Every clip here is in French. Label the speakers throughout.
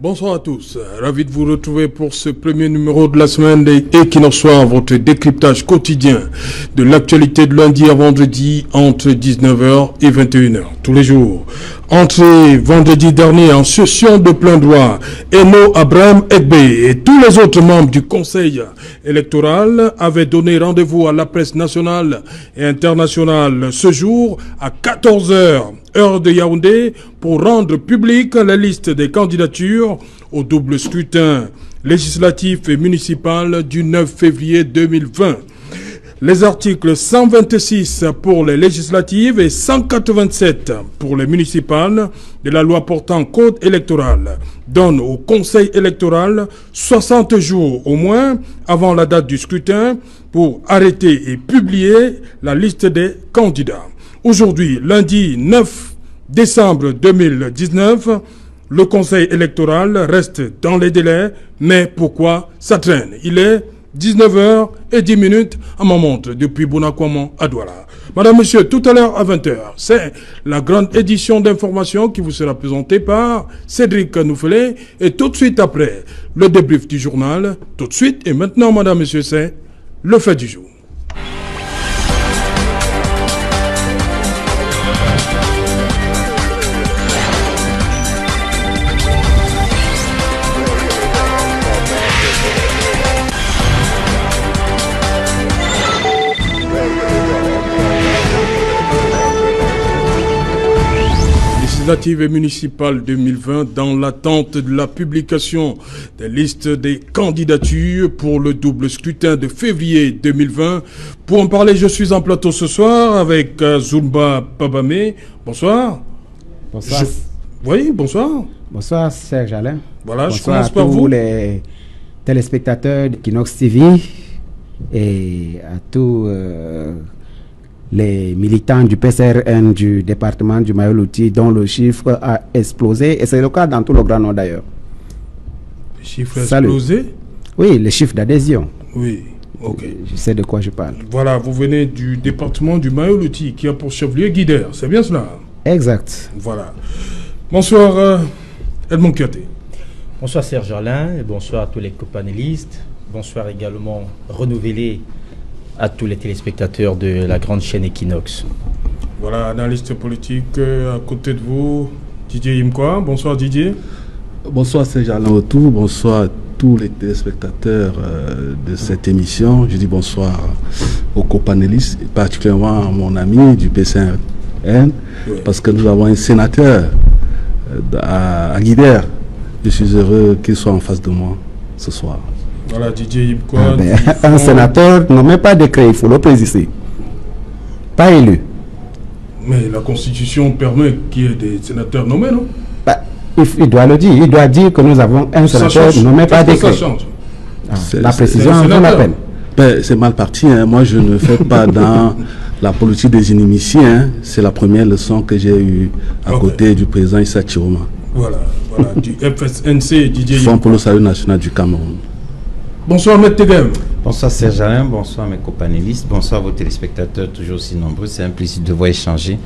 Speaker 1: Bonsoir à tous, ravi de vous retrouver pour ce premier numéro de la semaine des Equinoxoirs, votre décryptage quotidien de l'actualité de lundi à vendredi entre 19h et 21h, tous les jours. Entré vendredi dernier en session de plein droit, Eno Abraham Egbe et tous les autres membres du Conseil électoral avaient donné rendez-vous à la presse nationale et internationale ce jour à 14h. Heure de Yaoundé pour rendre publique la liste des candidatures au double scrutin législatif et municipal du 9 février 2020. Les articles 126 pour les législatives et 187 pour les municipales de la loi portant code électoral donnent au Conseil électoral 60 jours au moins avant la date du scrutin pour arrêter et publier la liste des candidats. Aujourd'hui, lundi 9 décembre 2019, le Conseil électoral reste dans les délais, mais pourquoi ça traîne? Il est 19h10 à ma montre depuis Bonakwamo à Douala. Madame, Monsieur, tout à l'heure à 20h, c'est la grande édition d'information qui vous sera présentée par Cédric Nouffelé et tout de suite après, le débrief du journal. Tout de suite et maintenant, Madame, Monsieur, c'est le fait du jour. Législative et municipale 2020 dans l'attente de la publication des listes des candidatures pour le double scrutin de février 2020. Pour en parler, je suis en plateau ce soir avec Zumba Pabame. Bonsoir.
Speaker 2: Bonsoir.
Speaker 1: Oui, bonsoir.
Speaker 2: Bonsoir Serge Alain.
Speaker 1: Voilà,
Speaker 2: bonsoir
Speaker 1: je commence par
Speaker 2: à tous
Speaker 1: vous.
Speaker 2: Les téléspectateurs de Kinox TV et à tous les militants du PCRN du département du Mayolo-Oti dont le chiffre a explosé et c'est le cas dans tout le Grand Nord d'ailleurs.
Speaker 1: Le chiffre a explosé?
Speaker 2: Oui, le chiffre d'adhésion.
Speaker 1: Oui, ok.
Speaker 2: Je sais de quoi je parle.
Speaker 1: Voilà, vous venez du département du Mayolo-Oti qui a pour chef-lieu Guider, c'est bien cela?
Speaker 2: Exact.
Speaker 1: Voilà. Bonsoir Edmond Kioté.
Speaker 3: Bonsoir Serge Alain et bonsoir à tous les copanélistes. Bonsoir également renouvelé à tous les téléspectateurs de la grande chaîne Equinox.
Speaker 1: Voilà, analyste politique à côté de vous, Didier Imkwa. Bonsoir Didier.
Speaker 4: Bonsoir Serge Alain Autour, bonsoir à tous les téléspectateurs de cette émission. Je dis bonsoir aux copanélistes, et particulièrement à mon ami du PCRN, oui, parce que nous avons un sénateur à Guider. Je suis heureux qu'il soit en face de moi ce soir.
Speaker 1: Voilà, Didier Imkwa.
Speaker 2: Un sénateur nommé pas décret, il faut le préciser. Pas élu.
Speaker 1: Mais la Constitution permet qu'il y ait des sénateurs nommés, non?
Speaker 2: Il doit le dire. Il doit dire que nous avons un sénateur nommé pas décret.
Speaker 1: Ça change.
Speaker 2: La précision en vaut la peine.
Speaker 4: C'est mal parti. Hein. Moi, je ne fais pas dans la politique des inimitiés. Hein. C'est la première leçon que j'ai eue à côté du président Issa Chiroma.
Speaker 1: Voilà, du FSNC, Didier
Speaker 4: Fonds pour le salut national du Cameroun.
Speaker 1: Bonsoir, Maître Tegem.
Speaker 5: Bonsoir Serge Alain, bonsoir mes copanélistes, bonsoir vos téléspectateurs, toujours aussi nombreux. C'est un plaisir de vous échanger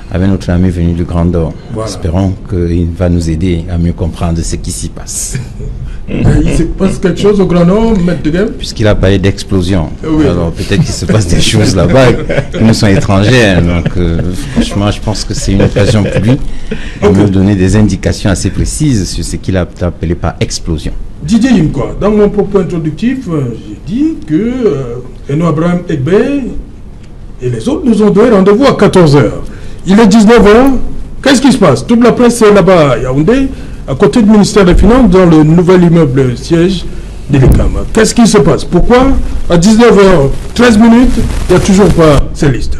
Speaker 5: avec notre ami venu du Grand Nord. Voilà. Espérons qu'il va nous aider à mieux comprendre ce qui s'y passe.
Speaker 1: Il se passe quelque chose au Grand Nord, Maître Tegem?
Speaker 5: Puisqu'il a parlé d'explosion.
Speaker 1: Oui.
Speaker 5: Alors peut-être qu'il se passe des choses là-bas qui nous sont étrangères. Donc franchement, je pense que c'est une occasion pour lui de nous donner des indications assez précises sur ce qu'il a appelé par explosion.
Speaker 1: Didier Imkwa, dans mon propos introductif, j'ai dit que Eno Abraham Egbe et les autres nous ont donné rendez-vous à 14h. Il est 19h. Qu'est-ce qui se passe? Toute la presse est là-bas à Yaoundé, à côté du ministère des Finances, dans le nouvel immeuble siège d'Ilikam. Qu'est-ce qui se passe? Pourquoi à 19h13, il n'y a toujours pas ces listes?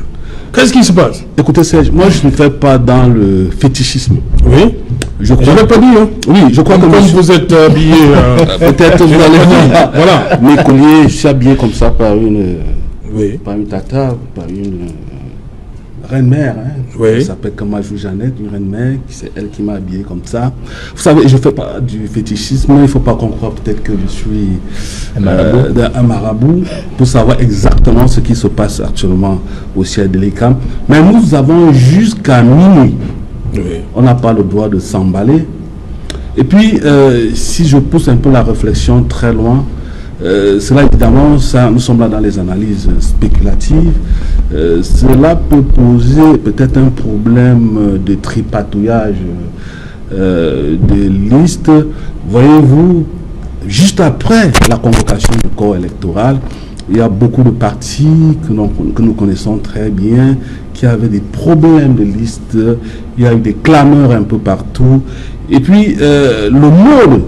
Speaker 1: Qu'est-ce qui se passe?
Speaker 4: Écoutez Serge, moi je ne fais pas dans le fétichisme.
Speaker 1: Oui. Je ne l'ai pas dit. Hein.
Speaker 4: Oui, je crois que
Speaker 1: vous êtes habillé.
Speaker 4: Peut-être vous allez dire. Voilà. Mes colliers, je suis habillé comme ça par une tata, par une reine-mère. Hein.
Speaker 1: Oui.
Speaker 4: Elle s'appelle Kamajou Jeannette, une reine-mère. C'est elle qui m'a habillé comme ça. Vous savez, je ne fais pas du fétichisme. Il ne faut pas qu'on croie peut-être que je suis un marabout pour savoir exactement ce qui se passe actuellement au siège de l'ECAM. Mais nous avons jusqu'à minuit.
Speaker 1: Oui.
Speaker 4: On n'a pas le droit de s'emballer. Et puis, si je pousse un peu la réflexion très loin, cela évidemment, nous sommes là dans les analyses spéculatives, cela peut poser peut-être un problème de tripatouillage des listes. Voyez-vous, juste après la convocation du corps électoral, il y a beaucoup de partis que nous connaissons très bien qui avaient des problèmes de liste, il y a eu des clameurs un peu partout. Et puis, le mode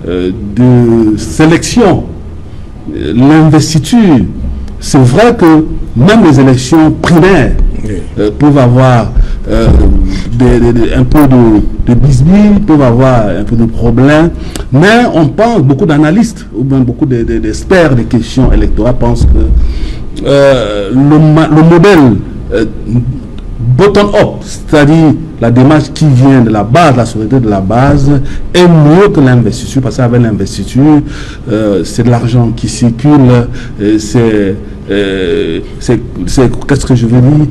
Speaker 4: de sélection, l'investiture, c'est vrai que même les élections primaires peuvent avoir un peu de bisbille, peuvent avoir un peu de problèmes, mais on pense, beaucoup d'analystes ou bien beaucoup d'experts des questions électorales pensent que le modèle bottom-up, c'est-à-dire la démarche qui vient de la base, la souveraineté de la base, est mieux que l'investiture, parce qu'avec l'investiture, c'est de l'argent qui circule, qu'est-ce que je veux dire,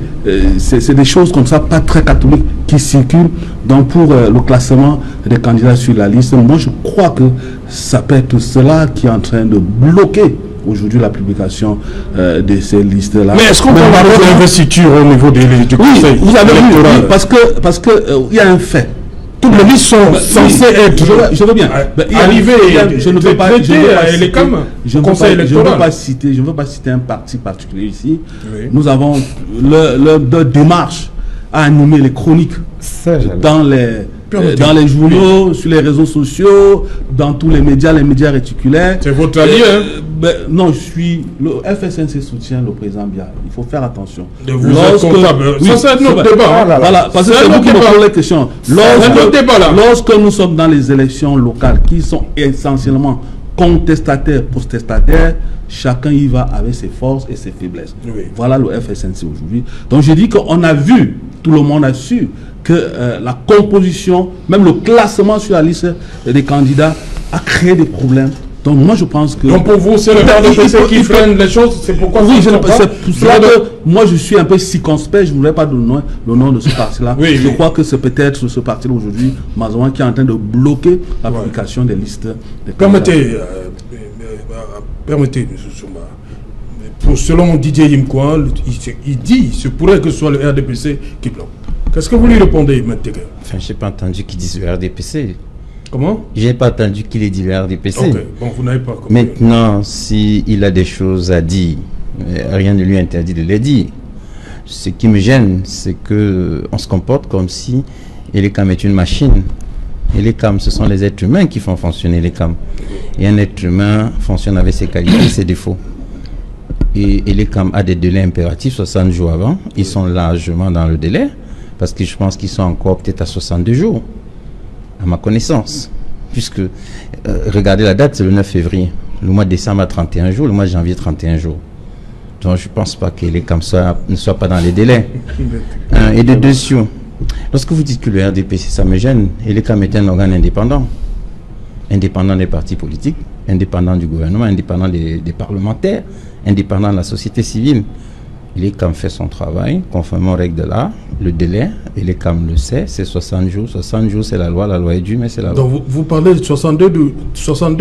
Speaker 4: c'est des choses comme ça, pas très catholiques, qui circulent. Donc pour le classement des candidats sur la liste, moi je crois que ça peut être cela qui est en train de bloquer aujourd'hui la publication de ces listes-là.
Speaker 1: Mais est-ce qu'on peut avoir l'investiture au niveau du conseil
Speaker 4: vous avez vu, parce que il y a un fait.
Speaker 1: Toutes les listes sont censées être.
Speaker 4: Je veux bien.
Speaker 1: Arriver
Speaker 4: je ne veux pas
Speaker 1: citer.
Speaker 4: Je ne veux pas citer un parti particulier ici. Oui. Nous avons leur démarche à animer les chroniques dans les journaux, sur les réseaux sociaux, dans tous les médias réticulaires.
Speaker 1: C'est votre avis, hein?
Speaker 4: Non, le FSNC soutient le président Biya. Il faut faire attention.
Speaker 1: Vous êtes comptable.
Speaker 4: Oui, ça, c'est notre débat. Voilà, parce que c'est vous qui me posez les questions. Lorsque nous sommes dans les élections locales, qui sont essentiellement contestataires, protestataires, chacun y va avec ses forces et ses faiblesses. Oui. Voilà le FSNC aujourd'hui. Donc je dis qu'on a vu, tout le monde a su que la composition, même le classement sur la liste des candidats a créé des problèmes. Donc moi je pense que...
Speaker 1: Donc pour vous, c'est le RDPC qui freine les choses, c'est pourquoi...
Speaker 4: Oui, c'est pour cela que moi je suis un peu circonspect, je ne voudrais pas donner le nom de ce parti-là. Oui, je crois que c'est peut-être ce parti-là aujourd'hui, Mazoan, qui est en train de bloquer la publication des listes des candidats.
Speaker 1: Permettez, M. Soumba. Selon Didier Yimkouan, il se pourrait que ce soit le RDPC qui bloque. Qu'est-ce que vous lui répondez, M. Teguer?
Speaker 5: Enfin, je n'ai pas entendu qu'il dise le RDPC.
Speaker 1: Comment?
Speaker 5: Je n'ai pas entendu qu'il ait dit le RDPC.
Speaker 1: Ok, bon, vous n'avez pas compris.
Speaker 5: Maintenant, s'il a des choses à dire, rien ne lui interdit de les dire. Ce qui me gêne, c'est qu'on se comporte comme si Elecam est une machine. Elecam, ce sont les êtres humains qui font fonctionner Elecam. Et un être humain fonctionne avec ses qualités et ses défauts. Et Elecam a des délais impératifs, 60 jours avant. Ils sont largement dans le délai, parce que je pense qu'ils sont encore peut-être à 62 jours, à ma connaissance. Puisque, regardez la date, c'est le 9 février. Le mois de décembre a 31 jours, le mois de janvier 31 jours. Donc je ne pense pas que Elecam ne soit pas dans les délais. Et de dessus, lorsque vous dites que le RDPC, ça me gêne, Elecam est un organe indépendant. Indépendant des partis politiques, indépendant du gouvernement, indépendant des parlementaires, indépendant de la société civile. Elecam fait son travail, conformément aux règles de l'art, le délai, Elecam le sait, c'est 60 jours. 60 jours, c'est la loi est due, mais c'est la loi.
Speaker 1: Donc vous parlez de 62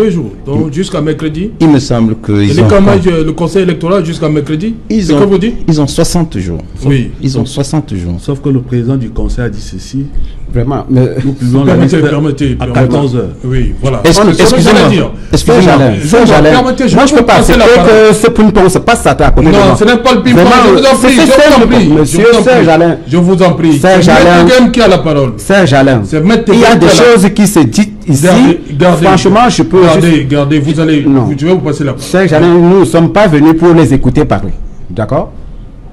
Speaker 1: jours, donc jusqu'à mercredi.
Speaker 5: Il me semble que...
Speaker 1: le conseil électoral jusqu'à mercredi, c'est que vous dites?
Speaker 5: Ils ont 60 jours.
Speaker 1: Oui.
Speaker 5: Ils ont 60 jours.
Speaker 4: Sauf que le président du conseil a dit ceci.
Speaker 2: Vraiment, mais...
Speaker 4: Nous publions la liste à 14 heures.
Speaker 1: Oui, voilà.
Speaker 2: Excusez-moi. Moi, je peux pas accepter que ce ping-pong se passe à côté de moi.
Speaker 1: Non, ce n'est pas le ping-pong.
Speaker 2: Monsieur Serge Alain.
Speaker 1: Je vous en prie.
Speaker 2: Serge Alain
Speaker 1: qui a la parole.
Speaker 2: Serge Alain. Il y a des choses qui se disent ici. Franchement, je peux...
Speaker 1: Gardez, vous allez... Je vais vous passer la parole.
Speaker 2: Serge Alain, nous ne sommes pas venus pour les écouter parler. D'accord?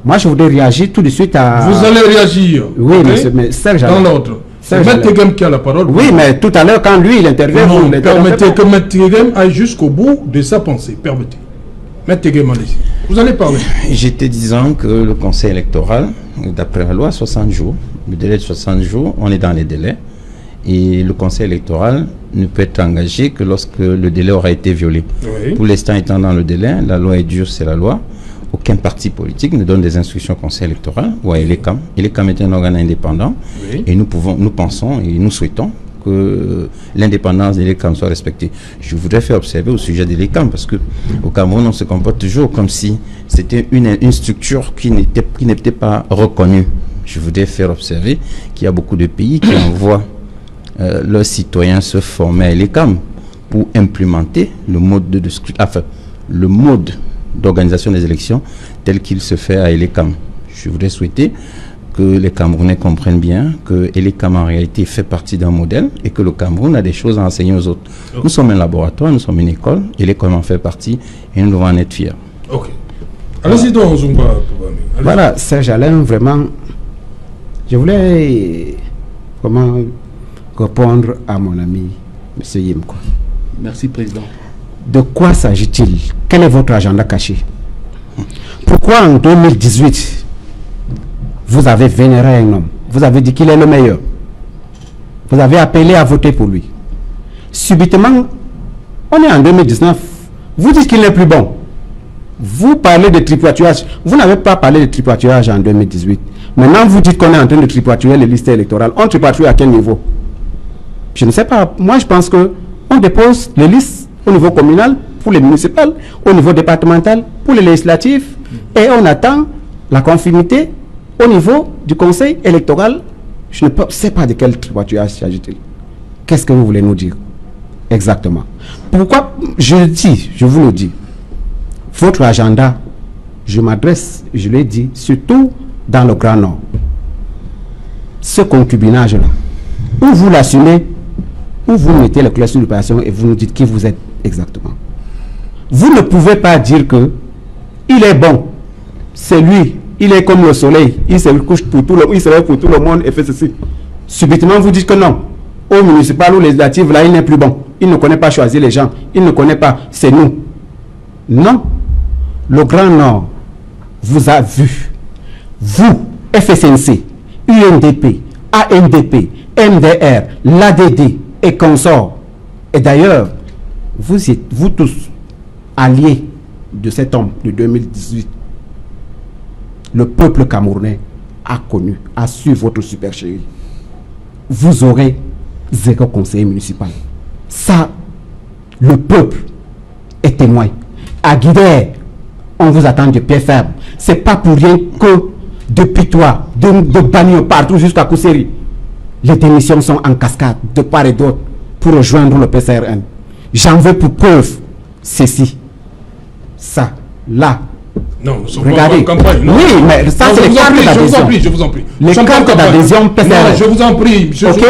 Speaker 2: Moi, je voudrais réagir tout de suite à...
Speaker 1: Vous allez réagir.
Speaker 2: Oui, monsieur, mais Serge Alain.
Speaker 1: Dans l'ordre. C'est M. Tegem qui a la parole.
Speaker 2: Oui, mais tout à l'heure, quand lui, il intervient...
Speaker 1: Non, permettez que M. Tegem aille jusqu'au bout de sa pensée. Permettez. M. Tegem, allez-y. Vous allez parler.
Speaker 5: J'étais disant que le conseil électoral, d'après la loi, 60 jours. Le délai de 60 jours, on est dans les délais. Et le conseil électoral ne peut être engagé que lorsque le délai aura été violé. Oui. Pour l'instant, étant dans le délai, la loi est dure, c'est la loi. Aucun parti politique ne donne des instructions au conseil électoral ou à Elecam. Elecam est un organe indépendant. Oui. Et nous pensons et nous souhaitons que l'indépendance de l'ELECAM soit respectée. Je voudrais faire observer au sujet de l'ELECAM, parce que au Cameroun, on se comporte toujours comme si c'était une structure qui n'était pas reconnue. Je voudrais faire observer qu'il y a beaucoup de pays qui envoient leurs citoyens se former à l'ELECAM pour implémenter le mode le mode d'organisation des élections tel qu'il se fait à l'ELECAM. Je voudrais souhaiter que les Camerounais comprennent bien que l'ELECAM en réalité fait partie d'un modèle et que le Cameroun a des choses à enseigner aux autres. Okay. Nous sommes un laboratoire, nous sommes une école, l'ELECAM en fait partie et nous devons en être fiers.
Speaker 1: Ok. Allez-y donc, Zumba.
Speaker 2: Voilà, Serge Alain, vraiment, je voulais répondre à mon ami, M. Yimko.
Speaker 4: Merci, Président.
Speaker 2: De quoi s'agit-il? Quel est votre agenda caché? Pourquoi en 2018, vous avez vénéré un homme? Vous avez dit qu'il est le meilleur. Vous avez appelé à voter pour lui. Subitement, on est en 2019. Vous dites qu'il n'est plus bon. Vous parlez de tripatouillage. Vous n'avez pas parlé de tripatouillage en 2018. Maintenant, vous dites qu'on est en train de tripatouiller les listes électorales. On tripatouille à quel niveau? Je ne sais pas. Moi, je pense qu'on dépose les listes au niveau communal pour les municipales, au niveau départemental pour les législatives, et on attend la conformité au niveau du conseil électoral. Je ne sais pas de quel tripatouillage s'agit-il. Qu'est-ce que vous voulez nous dire exactement? Pourquoi je vous le dis, votre agenda, je m'adresse, je l'ai dit, surtout dans le Grand Nord. Ce concubinage-là, où vous l'assumez, où vous mettez le clé sur l'opération et vous nous dites qui vous êtes exactement. Vous ne pouvez pas dire que il est bon, c'est lui, il est comme le soleil, il se couche pour tout il se lève pour tout le monde et fait ceci. Subitement, vous dites que non, au municipal ou législatif, là, il n'est plus bon. Il ne connaît pas choisir les gens, il ne connaît pas, c'est nous. Non, le Grand Nord vous a vu. Vous, FSNC, UNDP, ANDP, MDR, l'ADD et consorts. Et d'ailleurs, vous êtes, vous tous, alliés de cet homme de 2018. Le peuple camerounais a connu, a su votre supercherie. Vous aurez 0 conseiller municipal. Ça, le peuple est témoin. À Guidère, on vous attend de pied ferme. C'est pas pour rien que depuis toi, de Banio partout jusqu'à Kousseri, les démissions sont en cascade de part et d'autre pour rejoindre le PCRN. J'en veux pour preuve ceci, ça, là.
Speaker 1: Non, nous sommes
Speaker 2: regardez.
Speaker 1: Pas en campagne. Non.
Speaker 2: Oui, mais ça, c'est les cartes d'adhésion.
Speaker 1: Je vous en prie.
Speaker 2: Les cartes d'adhésion PCRN.
Speaker 1: Non, je vous en prie.
Speaker 2: Ok.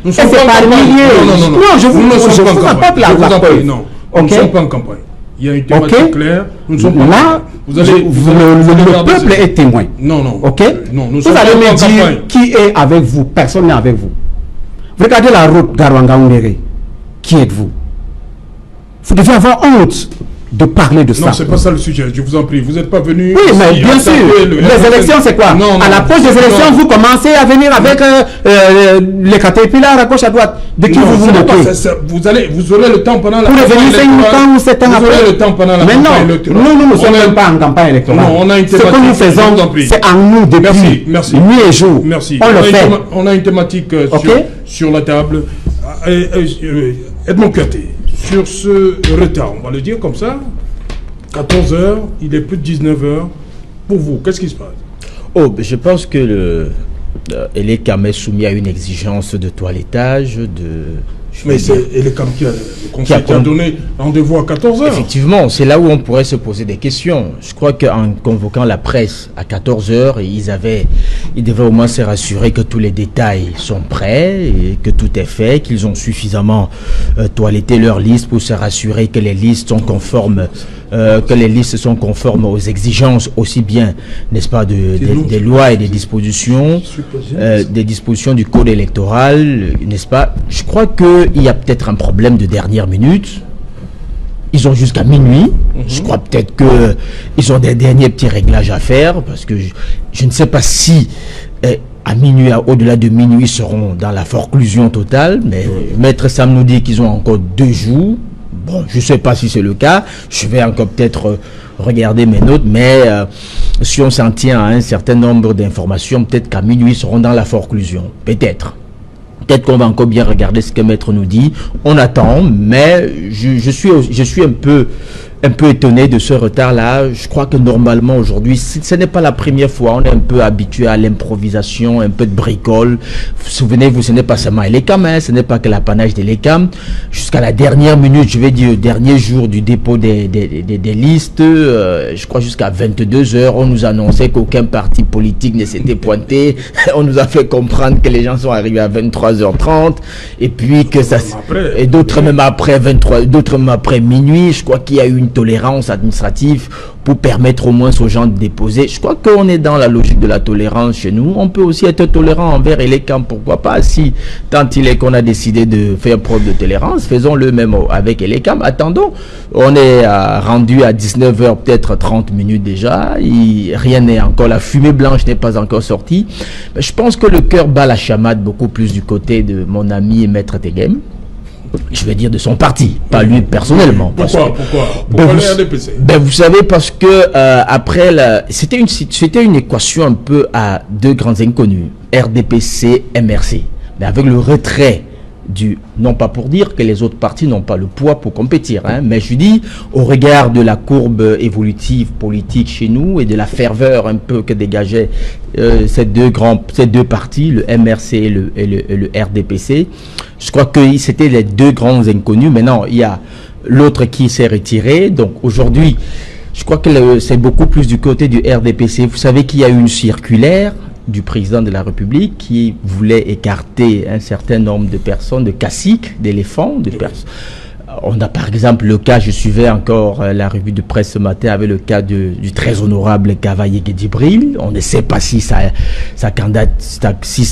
Speaker 2: Et c'est par milliers. Non, je vous apporte la preuve.
Speaker 1: Non, nous ne sommes pas en campagne. Il y a une thématique claire. Nous ne sommes pas
Speaker 2: là,
Speaker 1: vous allez,
Speaker 2: le peuple est témoin.
Speaker 1: Non, non.
Speaker 2: Ok.
Speaker 1: Non, nous
Speaker 2: vous allez me dire qui est avec vous. Personne n'est avec vous. Regardez la route Garouanga-Oundéré. Qui êtes-vous? Vous devez avoir honte de parler de ça.
Speaker 1: Non, c'est pas ça le sujet, je vous en prie. Vous n'êtes pas venu.
Speaker 2: Oui, mais bien sûr. Les élections, c'est quoi?
Speaker 1: Non,
Speaker 2: à l'approche des élections, vous commencez à venir avec les caterpillars à gauche, à droite. De qui vous moquez?
Speaker 1: Vous aurez le temps pendant la
Speaker 2: campagne électorale. Pour revenir 5 ans ou 7 ans après.
Speaker 1: Vous aurez le temps pendant la campagne électorale.
Speaker 2: Nous ne sommes même pas en campagne électorale.
Speaker 1: Non, on a une
Speaker 2: thématique. Ce que nous faisons, c'est en nous depuis nuit et jour.
Speaker 1: Merci.
Speaker 2: On le fait.
Speaker 1: On a une thématique sur la table. Edmond Kouyaté, sur ce retard, on va le dire comme ça, 14 h, il est plus de 19 h. Pour vous, qu'est-ce qui se passe?
Speaker 3: Oh, je pense que l'ELECAM est soumis à une exigence de toilettage,
Speaker 1: mais c'est l'ELECAM qui a le conseil qui a donné rendez-vous à 14 h.
Speaker 3: Effectivement, c'est là où on pourrait se poser des questions. Je crois qu'en convoquant la presse à 14 h, ils devaient au moins se rassurer que tous les détails sont prêts et que tout est fait, qu'ils ont suffisamment toiletté leur liste pour se rassurer que les listes sont conformes, aux exigences aussi bien, n'est-ce pas, des lois et des dispositions du code électoral, n'est-ce pas? Je crois qu'il y a peut-être un problème de dernière minute. Ils ont jusqu'à minuit. Je crois peut-être qu'ils ont des derniers petits réglages à faire parce que je ne sais pas si à minuit, au-delà de minuit, ils seront dans la forclusion totale. Mais Maître Sam nous dit qu'ils ont encore 2 jours. Bon, je ne sais pas si c'est le cas. Je vais encore peut-être regarder mes notes. Mais si on s'en tient à un certain nombre d'informations, peut-être qu'à minuit, ils seront dans la forclusion. Peut-être. Peut-être qu'on va encore bien regarder ce que Maître nous dit. On attend, mais je suis un peu étonné de ce retard-là. Je crois que normalement aujourd'hui, ce n'est pas la première fois. On est un peu habitué à l'improvisation, un peu de bricole. Souvenez-vous, ce n'est pas seulement l'ECAM, hein, ce n'est pas que l'apanage de l'ECAM. Jusqu'à la dernière minute, je vais dire le dernier jour du dépôt des listes, je crois jusqu'à 22h, on nous annonçait qu'aucun parti politique ne s'était pointé. On nous a fait comprendre que les gens sont arrivés à 23h30 et puis que ça... Et d'autres même après 23, d'autres même après minuit. Je crois qu'il y a eu une tolérance administrative pour permettre au moins aux gens de déposer. Je crois qu'on est dans la logique de la tolérance chez nous. On peut aussi être tolérant envers l'ECAM, pourquoi pas. Si tant il est qu'on a décidé de faire preuve de tolérance, faisons-le même avec l'ECAM. Attendons, on est rendu à 19h, peut-être 30 minutes déjà. Rien n'est encore, la fumée blanche n'est pas encore sortie. Mais je pense que le cœur bat la chamade beaucoup plus du côté de mon ami Maître Teghem. Je vais dire de son parti, pas lui personnellement.
Speaker 1: Pourquoi le RDPC?
Speaker 3: Vous savez, parce que après, c'était une équation un peu à deux grands inconnus, RDPC, MRC. Mais avec le retrait non pas pour dire que les autres partis n'ont pas le poids pour compétir, hein, mais je dis au regard de la courbe évolutive politique chez nous et de la ferveur un peu que dégageaient ces deux partis, le MRC et le RDPC, je crois que c'était les deux grands inconnus. Maintenant, il y a l'autre qui s'est retiré, donc aujourd'hui, je crois que c'est beaucoup plus du côté du RDPC. Vous savez qu'il y a eu une circulaire du président de la République qui voulait écarter un certain nombre de personnes, de caciques, d'éléphants, de personnes. On a par exemple le cas, je suivais encore la revue de presse ce matin avec le cas du très honorable Cavaillé Djibril. On ne sait pas si sa candidate, si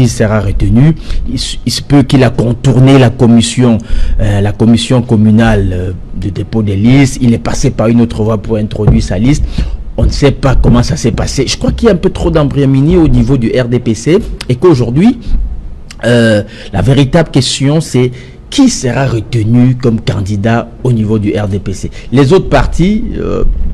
Speaker 3: sera retenu. Il se peut qu'il a contourné la commission communale de dépôt des listes. Il est passé par une autre voie pour introduire sa liste. On ne sait pas comment ça s'est passé. Je crois qu'il y a un peu trop d'embryomanie au niveau du RDPC et qu'aujourd'hui, la véritable question, c'est qui sera retenu comme candidat au niveau du RDPC. Les autres partis,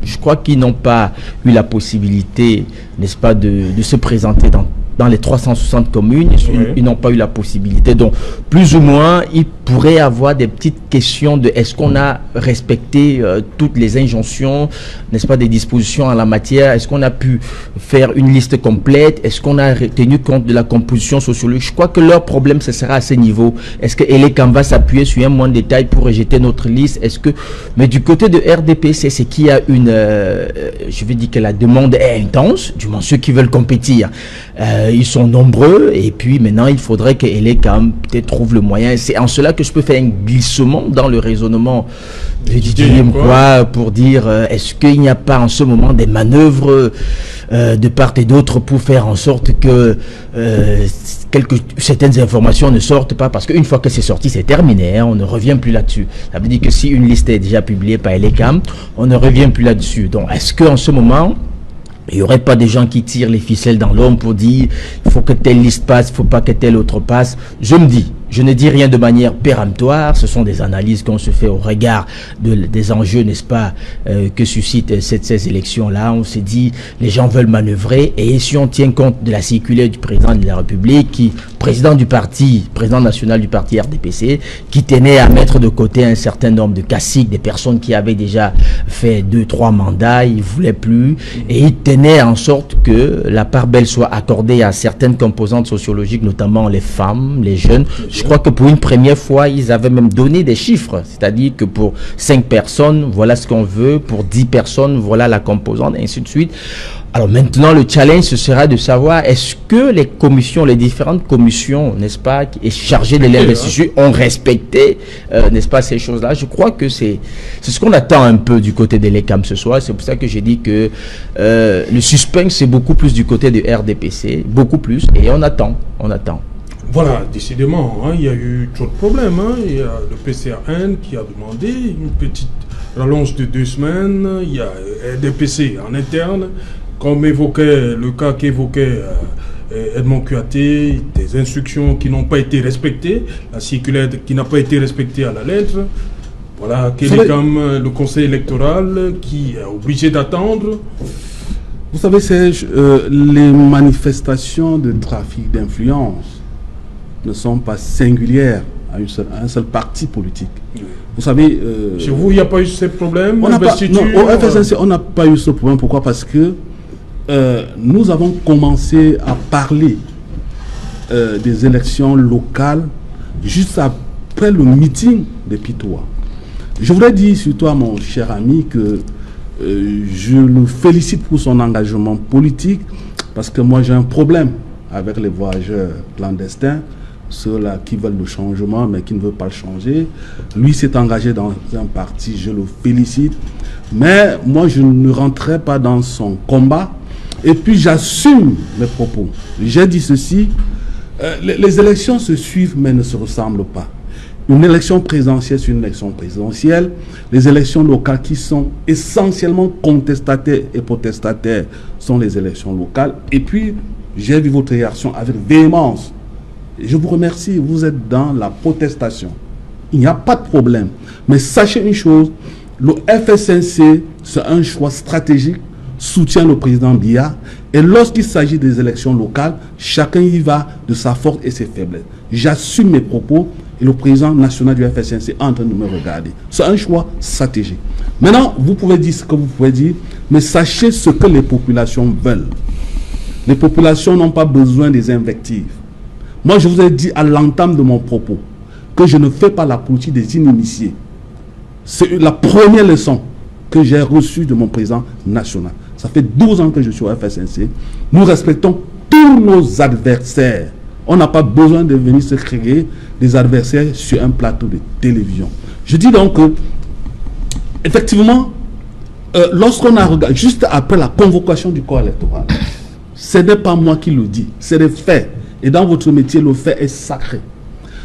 Speaker 3: je crois qu'ils n'ont pas eu la possibilité, n'est-ce pas, de se présenter dans les 360 communes, ils n'ont pas eu la possibilité. Donc, plus ou moins, il pourrait avoir des petites questions de est-ce qu'on a respecté toutes les injonctions, n'est-ce pas, des dispositions en la matière, est-ce qu'on a pu faire une liste complète, est-ce qu'on a tenu compte de la composition sociologique. Je crois que leur problème, ce sera à ce niveau. Est-ce que l'ECAM va s'appuyer sur un moins de détails pour rejeter notre liste? Mais du côté de RDPC, c'est qu'il y a je veux dire que la demande est intense, du moins ceux qui veulent compétir. Ils sont nombreux et puis maintenant il faudrait que l'ECAM peut-être trouve le moyen. C'est en cela que je peux faire un glissement dans le raisonnement de Didier Mkwa pour dire est-ce qu'il n'y a pas en ce moment des manœuvres de part et d'autre pour faire en sorte que certaines informations ne sortent pas, parce qu'une fois que c'est sorti, c'est terminé, hein, on ne revient plus là-dessus. Ça veut dire que si une liste est déjà publiée par l'ECAM, on ne revient plus là-dessus. Donc est-ce qu'en ce moment il n'y aurait pas des gens qui tirent les ficelles dans l'ombre pour dire il faut que telle liste passe, il ne faut pas que telle autre passe? Je ne dis rien de manière péremptoire, ce sont des analyses qu'on se fait au regard des enjeux, n'est-ce pas, que suscitent ces élections-là. On se dit, les gens veulent manœuvrer, et si on tient compte de la circulaire du président de la République, président national du parti RDPC, qui tenait à mettre de côté un certain nombre de caciques, des personnes qui avaient déjà fait 2-3 mandats, il ne voulait plus, et il tenait en sorte que la part belle soit accordée à certaines composantes sociologiques, notamment les femmes, les jeunes. Je crois que pour une première fois, ils avaient même donné des chiffres. C'est-à-dire que pour 5 personnes, voilà ce qu'on veut. Pour 10 personnes, voilà la composante, et ainsi de suite. Alors maintenant, le challenge, ce sera de savoir est-ce que les différentes commissions, n'est-ce pas, qui est chargées de l'investiture, ont respecté, n'est-ce pas, ces choses-là. Je crois que c'est ce qu'on attend un peu du côté de l'ECAM ce soir. C'est pour ça que j'ai dit que le suspense, c'est beaucoup plus du côté du RDPC, beaucoup plus, et on attend.
Speaker 1: Voilà, décidément, hein, il y a eu trop de problèmes. Hein. Il y a le PCRN qui a demandé une petite rallonge de 2 semaines. Il y a RDPC en interne, comme évoquait le cas qu'évoquait Edmond Kouyaté, des instructions qui n'ont pas été respectées, la circulaire qui n'a pas été respectée à la lettre. Voilà, comme le conseil électoral qui est obligé d'attendre.
Speaker 4: Vous savez, Serge, les manifestations de trafic d'influence ne sont pas singulières à un seul parti politique. Vous savez...
Speaker 1: Chez vous, il n'y a pas eu ce problème?
Speaker 4: Au FSNC, on n'a pas eu ce problème. Pourquoi? Parce que nous avons commencé à parler des élections locales juste après le meeting de Pitoa. Je voudrais dire surtout à mon cher ami que je le félicite pour son engagement politique, parce que moi j'ai un problème avec les voyageurs clandestins, ceux-là qui veulent le changement mais qui ne veulent pas le changer. Lui s'est engagé dans un parti, je le félicite, mais moi je ne rentrerai pas dans son combat, et puis j'assume mes propos. J'ai dit ceci, les élections se suivent mais ne se ressemblent pas. Une élection présidentielle, c'est une élection présidentielle. Les élections locales qui sont essentiellement contestataires et protestataires sont les élections locales. Et puis, j'ai vu votre réaction avec véhémence. Et je vous remercie, vous êtes dans la protestation. Il n'y a pas de problème. Mais sachez une chose, le FSNC, c'est un choix stratégique, soutient le président Biya. Et lorsqu'il s'agit des élections locales, chacun y va de sa force et ses faiblesses. J'assume mes propos. Et le président national du FSNC est en train de me regarder. C'est un choix stratégique. Maintenant, vous pouvez dire ce que vous pouvez dire, mais sachez ce que les populations veulent. Les populations n'ont pas besoin des invectives. Moi, je vous ai dit à l'entame de mon propos que je ne fais pas la politique des initiés. C'est la première leçon que j'ai reçue de mon président national. Ça fait 12 ans que je suis au FSNC. Nous respectons tous nos adversaires. On n'a pas besoin de venir se créer des adversaires sur un plateau de télévision. Je dis donc que, effectivement, lorsqu'on a regardé, juste après la convocation du corps électoral, ce n'est pas moi qui le dis, c'est des faits. Et dans votre métier, le fait est sacré.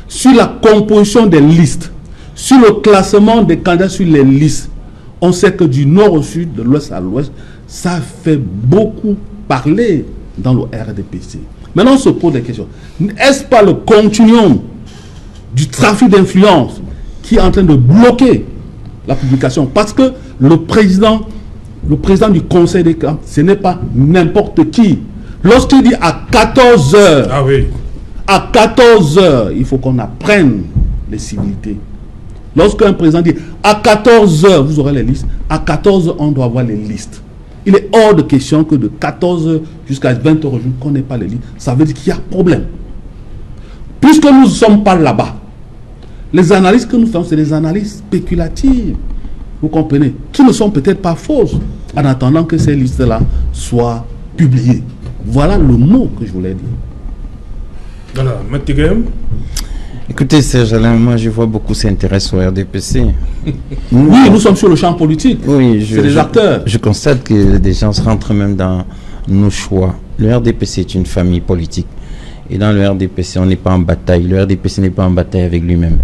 Speaker 4: Sur la composition des listes, sur le classement des candidats sur les listes, on sait que du nord au sud, de l'ouest à l'ouest, ça fait beaucoup parler dans le RDPC. Maintenant, on se pose des questions. Est-ce pas le continuum du trafic d'influence qui est en train de bloquer la publication? Parce que le président du conseil des camps, ce n'est pas n'importe qui. Lorsqu'il dit à 14 heures,
Speaker 1: ah oui,
Speaker 4: à 14 heures, il faut qu'on apprenne les civilités. Lorsqu'un président dit à 14 heures, vous aurez les listes, à 14 heures, on doit avoir les listes. Il est hors de question que de 14h jusqu'à 20h au jour, qu'on n'ait pas les listes. Ça veut dire qu'il y a problème. Puisque nous ne sommes pas là-bas, les analyses que nous faisons, c'est des analyses spéculatives. Vous comprenez? Qui ne sont peut-être pas fausses, en attendant que ces listes-là soient publiées. Voilà le mot que je voulais dire.
Speaker 1: Voilà, Matigam.
Speaker 5: Écoutez, Serge Alain, moi je vois beaucoup s'intéressent au RDPC.
Speaker 4: Oui, nous sommes sur le champ politique.
Speaker 5: Oui,
Speaker 4: c'est des acteurs.
Speaker 5: Je constate que des gens se rentrent même dans nos choix. Le RDPC est une famille politique. Et dans le RDPC, on n'est pas en bataille. Le RDPC n'est pas en bataille avec lui-même.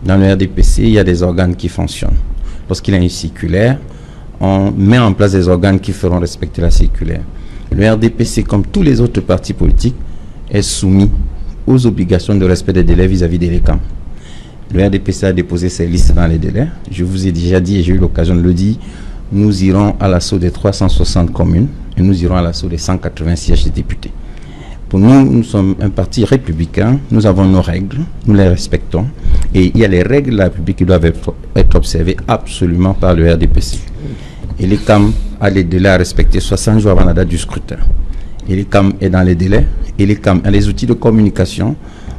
Speaker 5: Dans le RDPC, il y a des organes qui fonctionnent. Lorsqu'il y a une circulaire, on met en place des organes qui feront respecter la circulaire. Le RDPC, comme tous les autres partis politiques, est soumis aux obligations de respect des délais vis-à-vis des LECAM. Le RDPC a déposé ses listes dans les délais. Je vous ai déjà dit, et j'ai eu l'occasion de le dire, nous irons à l'assaut des 360 communes et nous irons à l'assaut des 180 sièges de députés. Pour nous, nous sommes un parti républicain, nous avons nos règles, nous les respectons, et il y a les règles de la République qui doivent être observées absolument par le RDPC. Et l'ECAM a les délais à respecter 60 jours avant la date du scrutin. Et l'ECAM est dans les délais, et l'ECAM a les outils de communication.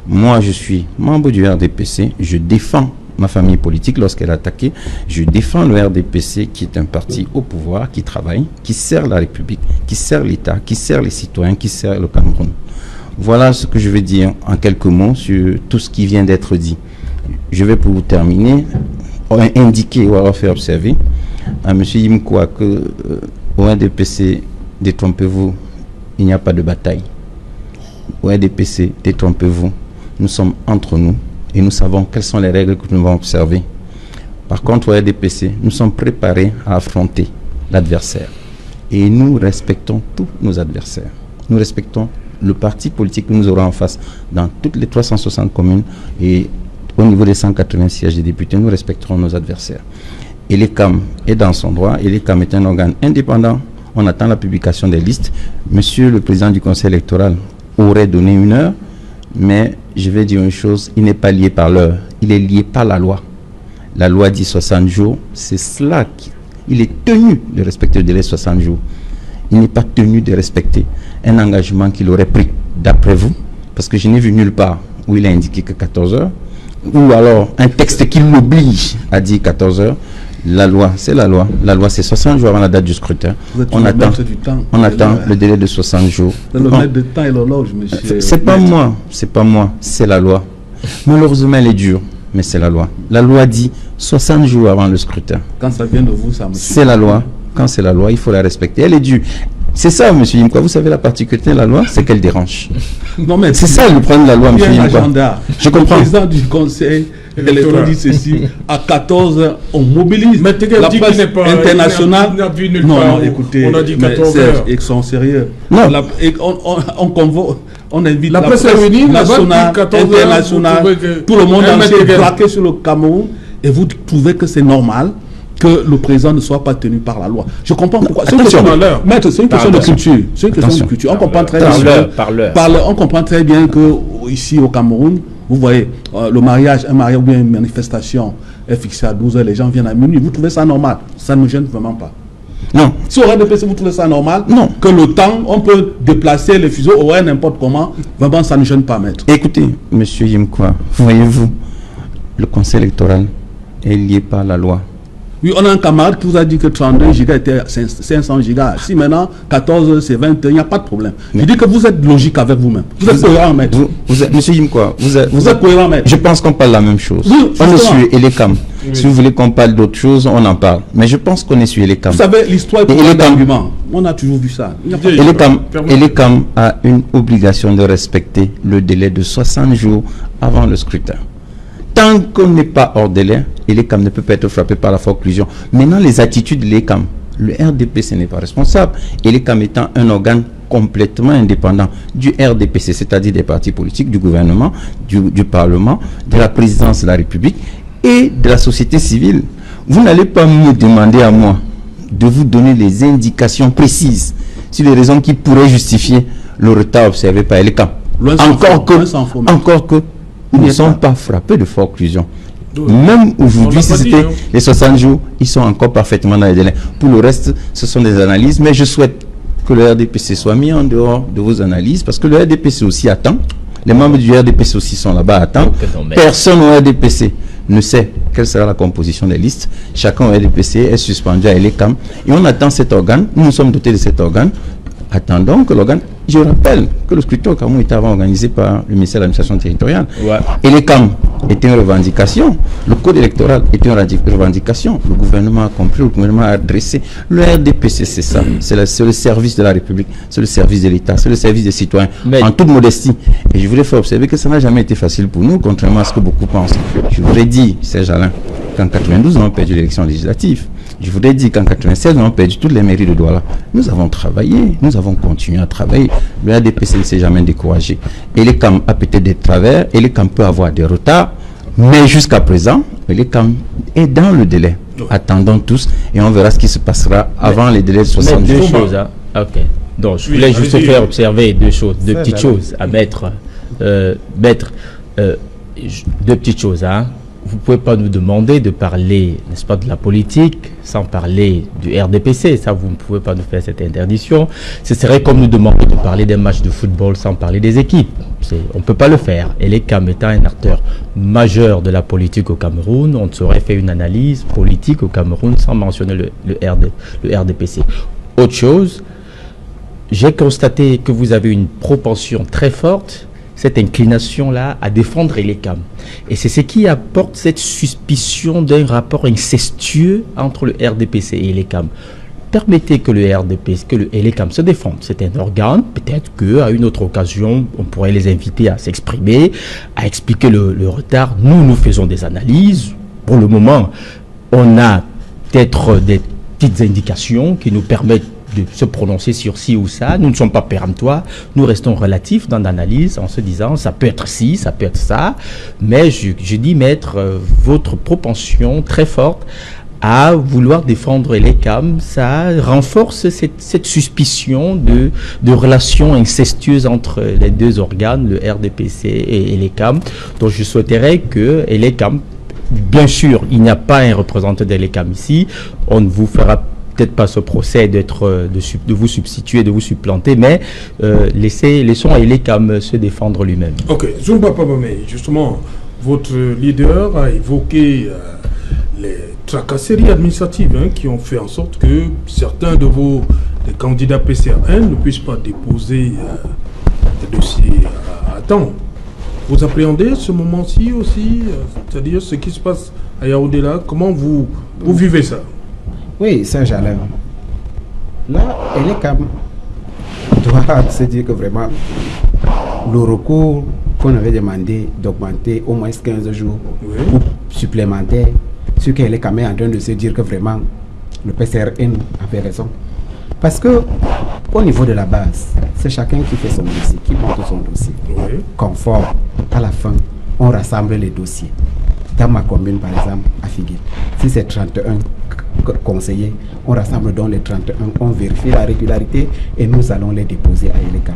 Speaker 5: Moi, je suis membre du RDPC, je défends ma famille politique lorsqu'elle est attaquée, je défends le RDPC qui est un parti au pouvoir, qui travaille, qui sert la République, qui sert l'État, qui sert les citoyens, qui sert le Cameroun. Voilà ce que je vais dire en quelques mots sur tout ce qui vient d'être dit. Je vais pour vous terminer, indiquer ou faire observer à M. Yimkoua que au RDPC, détrompez-vous, il n'y a pas de bataille. Au RDPC, détrompez-vous, nous sommes entre nous et nous savons quelles sont les règles que nous devons observer. Par contre, au RDPC, nous sommes préparés à affronter l'adversaire. Et nous respectons tous nos adversaires. Nous respectons le parti politique que nous aurons en face dans toutes les 360 communes et au niveau des 180 sièges des députés, nous respecterons nos adversaires. Et l'ECAM est dans son droit, et l'ECAM est un organe indépendant. On attend la publication des listes. Monsieur le président du conseil électoral aurait donné une heure. Mais je vais dire une chose, il n'est pas lié par l'heure, il est lié par la loi. La loi dit 60 jours, c'est cela il est tenu de respecter le délai de 60 jours. Il n'est pas tenu de respecter un engagement qu'il aurait pris, d'après vous, parce que je n'ai vu nulle part où il a indiqué que 14 heures, ou alors un texte qui l'oblige à dire 14 heures. La loi, c'est la loi. La loi, c'est 60 jours avant la date du scrutin.
Speaker 4: On attend
Speaker 5: le délai de 60 jours.
Speaker 4: C'est le maître de temps et l'horloge, monsieur.
Speaker 5: C'est pas moi, c'est la loi. Malheureusement, elle est dure, mais c'est la loi. La loi dit 60 jours avant le scrutin.
Speaker 4: Quand ça vient de vous, ça me...
Speaker 5: C'est la loi. Quand c'est la loi, il faut la respecter. Elle est due. C'est ça, monsieur Yimkwa. Vous savez, la particularité de la loi, c'est qu'elle dérange.
Speaker 4: Non, mais
Speaker 5: c'est ça le problème de la loi, monsieur Yimkwa.
Speaker 4: Je comprends. Le président du conseil électoral dit ceci. À 14 heures, on mobilise
Speaker 1: mais
Speaker 4: la presse internationale.
Speaker 1: Non,
Speaker 4: écoutez,
Speaker 1: on a dit 14 heures.
Speaker 4: Ils sont sérieux.
Speaker 5: Non.
Speaker 4: On convoque. On invite
Speaker 1: la presse réunie,
Speaker 4: nationale, internationale, tout le monde entier plaqué sur le Cameroun, et vous trouvez que c'est normal que le président ne soit pas tenu par la loi. Je comprends pourquoi. C'est une question de culture. C'est une question de culture. On comprend très bien. On comprend très bien que ici au Cameroun, vous voyez, un mariage ou bien une manifestation est fixée à 12 heures, les gens viennent à minuit. Vous trouvez ça normal? Ça ne nous gêne vraiment pas.
Speaker 5: Non.
Speaker 4: Si au RDPC, vous trouvez ça normal?
Speaker 5: Non.
Speaker 4: Que le temps, on peut déplacer les fuseaux horaires n'importe comment. Vraiment, ça ne gêne pas, maître.
Speaker 5: Écoutez, monsieur Yimkwa, voyez-vous, le conseil électoral est lié par la loi.
Speaker 4: Oui, on a un camarade qui vous a dit que 32 gigas était 500 gigas. Si maintenant 14 c'est 20, il n'y a pas de problème. Je dis que vous êtes logique avec vous-même. Vous êtes cohérent, maître.
Speaker 5: Monsieur Yimkwa, vous
Speaker 4: êtes cohérent, maître.
Speaker 5: Je pense qu'on parle la même chose.
Speaker 4: Oui,
Speaker 5: on est sur Elecam. Oui. Si vous voulez qu'on parle d'autre chose, on en parle. Mais je pense qu'on est sur Elecam.
Speaker 4: Vous savez, l'histoire est pour d'argument. On a toujours vu ça.
Speaker 5: Elecam a une obligation de respecter le délai de 60 jours avant le scrutin. Tant qu'on n'est pas hors délai, l'ECAM ne peut pas être frappé par la forclusion. Maintenant, les attitudes de l'ECAM, le RDPC n'est pas responsable. Et l'ECAM étant un organe complètement indépendant du RDPC, c'est-à-dire des partis politiques, du gouvernement, du Parlement, de la présidence de la République et de la société civile. Vous n'allez pas me demander à moi de vous donner les indications précises sur les raisons qui pourraient justifier le retard observé par l'ECAM. Encore que ils ne sont pas frappés de forclusion. Même aujourd'hui, si c'était les 60 jours, ils sont encore parfaitement dans les délais. Pour le reste, ce sont des analyses, mais je souhaite que le RDPC soit mis en dehors de vos analyses, parce que le RDPC aussi attend. Les membres du RDPC aussi sont là-bas, attendent. Personne au RDPC ne sait quelle sera la composition des listes. Chacun au RDPC est suspendu à l'ECAM. Et on attend cet organe. Nous sommes dotés de cet organe. Attendons que l'organe... Je rappelle que le scrutin au Cameroun était avant organisé par le ministère de l'administration territoriale. Ouais. Et l'ECAM était une revendication. Le code électoral était une revendication. Le gouvernement a compris, le gouvernement a adressé. Le RDPC, c'est ça. C'est le service de la République, c'est le service de l'État, c'est le service des citoyens, en toute modestie. Et je voulais faire observer que ça n'a jamais été facile pour nous, contrairement à ce que beaucoup pensent. Je voudrais dire, Serge Alain, qu'en 92, on a perdu l'élection législative. Je voudrais dire qu'en 96, on a perdu toutes les mairies de Douala. Nous avons travaillé, nous avons continué à travailler. Le RDPC ne s'est jamais découragé. Et l'ECAM a peut-être des travers, et l'ECAM peut avoir des retards, mais jusqu'à présent, l'ECAM est dans le délai. Attendons tous, et on verra ce qui se passera avant les délais de 60 jours.
Speaker 3: Deux choses, hein. Ok. Donc, je voulais juste faire observer deux petites choses à mettre. Deux petites choses, hein. Vous ne pouvez pas nous demander de parler, n'est-ce pas, de la politique sans parler du RDPC. Ça, vous ne pouvez pas nous faire cette interdiction. Ce serait comme nous demander de parler des matchs de football sans parler des équipes. On ne peut pas le faire. Et l'ECAM étant un acteur majeur de la politique au Cameroun, on ne saurait faire une analyse politique au Cameroun sans mentionner le RDPC. Autre chose, j'ai constaté que vous avez une propension très forte, cette inclination-là à défendre l'ECAM. Et c'est ce qui apporte cette suspicion d'un rapport incestueux entre le RDPC et l'ECAM. Permettez que le RDPC, que l'ECAM se défende. C'est un organe, peut-être qu'à une autre occasion, on pourrait les inviter à s'exprimer, à expliquer le retard. Nous faisons des analyses. Pour le moment, on a peut-être des petites indications qui nous permettent de se prononcer sur ci ou ça. Nous ne sommes pas péremptoires, nous restons relatifs dans l'analyse en se disant ça peut être ci, ça peut être ça, mais je dis, maître, votre propension très forte à vouloir défendre l'ECAM, ça renforce cette suspicion de relations incestueuses entre les deux organes, le RDPC et l'ECAM. Donc je souhaiterais que l'ECAM, bien sûr, il n'y a pas un représentant de l'ECAM ici, on ne vous fera peut-être pas ce procès de vous substituer, de vous supplanter, mais laissons à l'ECAM se défendre lui-même.
Speaker 1: Ok, Zumba Pabame, justement, votre leader a évoqué les tracasseries administratives qui ont fait en sorte que certains de vos candidats PCRN ne puissent pas déposer des dossiers à temps. Vous appréhendez ce moment-ci aussi, c'est-à-dire ce qui se passe à Yaoundé là, comment vous vivez ça?
Speaker 2: Oui, Saint-Jalin. Là, l'ECAM doit se dire que vraiment, le recours qu'on avait demandé d'augmenter au moins 15 jours supplémentaires, ce que l'ECAM est en train de se dire que vraiment, le PCRN avait raison. Parce que, au niveau de la base, c'est chacun qui fait son dossier, qui monte son dossier. Conforme. À la fin, on rassemble les dossiers. Dans ma commune, par exemple, à Figuel, si c'est 31 conseillers, on rassemble donc les 31, on vérifie la régularité et nous allons les déposer à l'ECAM.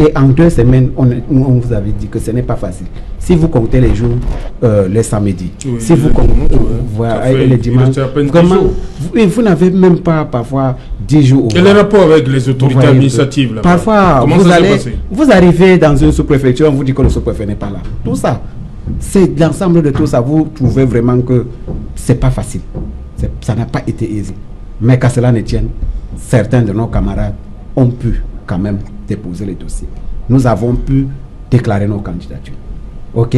Speaker 2: Et en 2 semaines, on vous avait dit que ce n'est pas facile. Si vous comptez les jours, les samedis, si vous comptez les dimanches, vraiment, vous n'avez même pas parfois 10 jours.
Speaker 1: Quel est le rapport avec les autorités administratives là-bas?
Speaker 2: Parfois, vous arrivez dans une sous-préfecture, on vous dit que le sous-préfet n'est pas là. Tout ça, c'est l'ensemble de tout ça. Vous trouvez vraiment que c'est pas facile. Ça n'a pas été aisé. Mais qu'à cela ne tienne, certains de nos camarades ont pu quand même déposer les dossiers. Nous avons pu déclarer nos candidatures. Ok.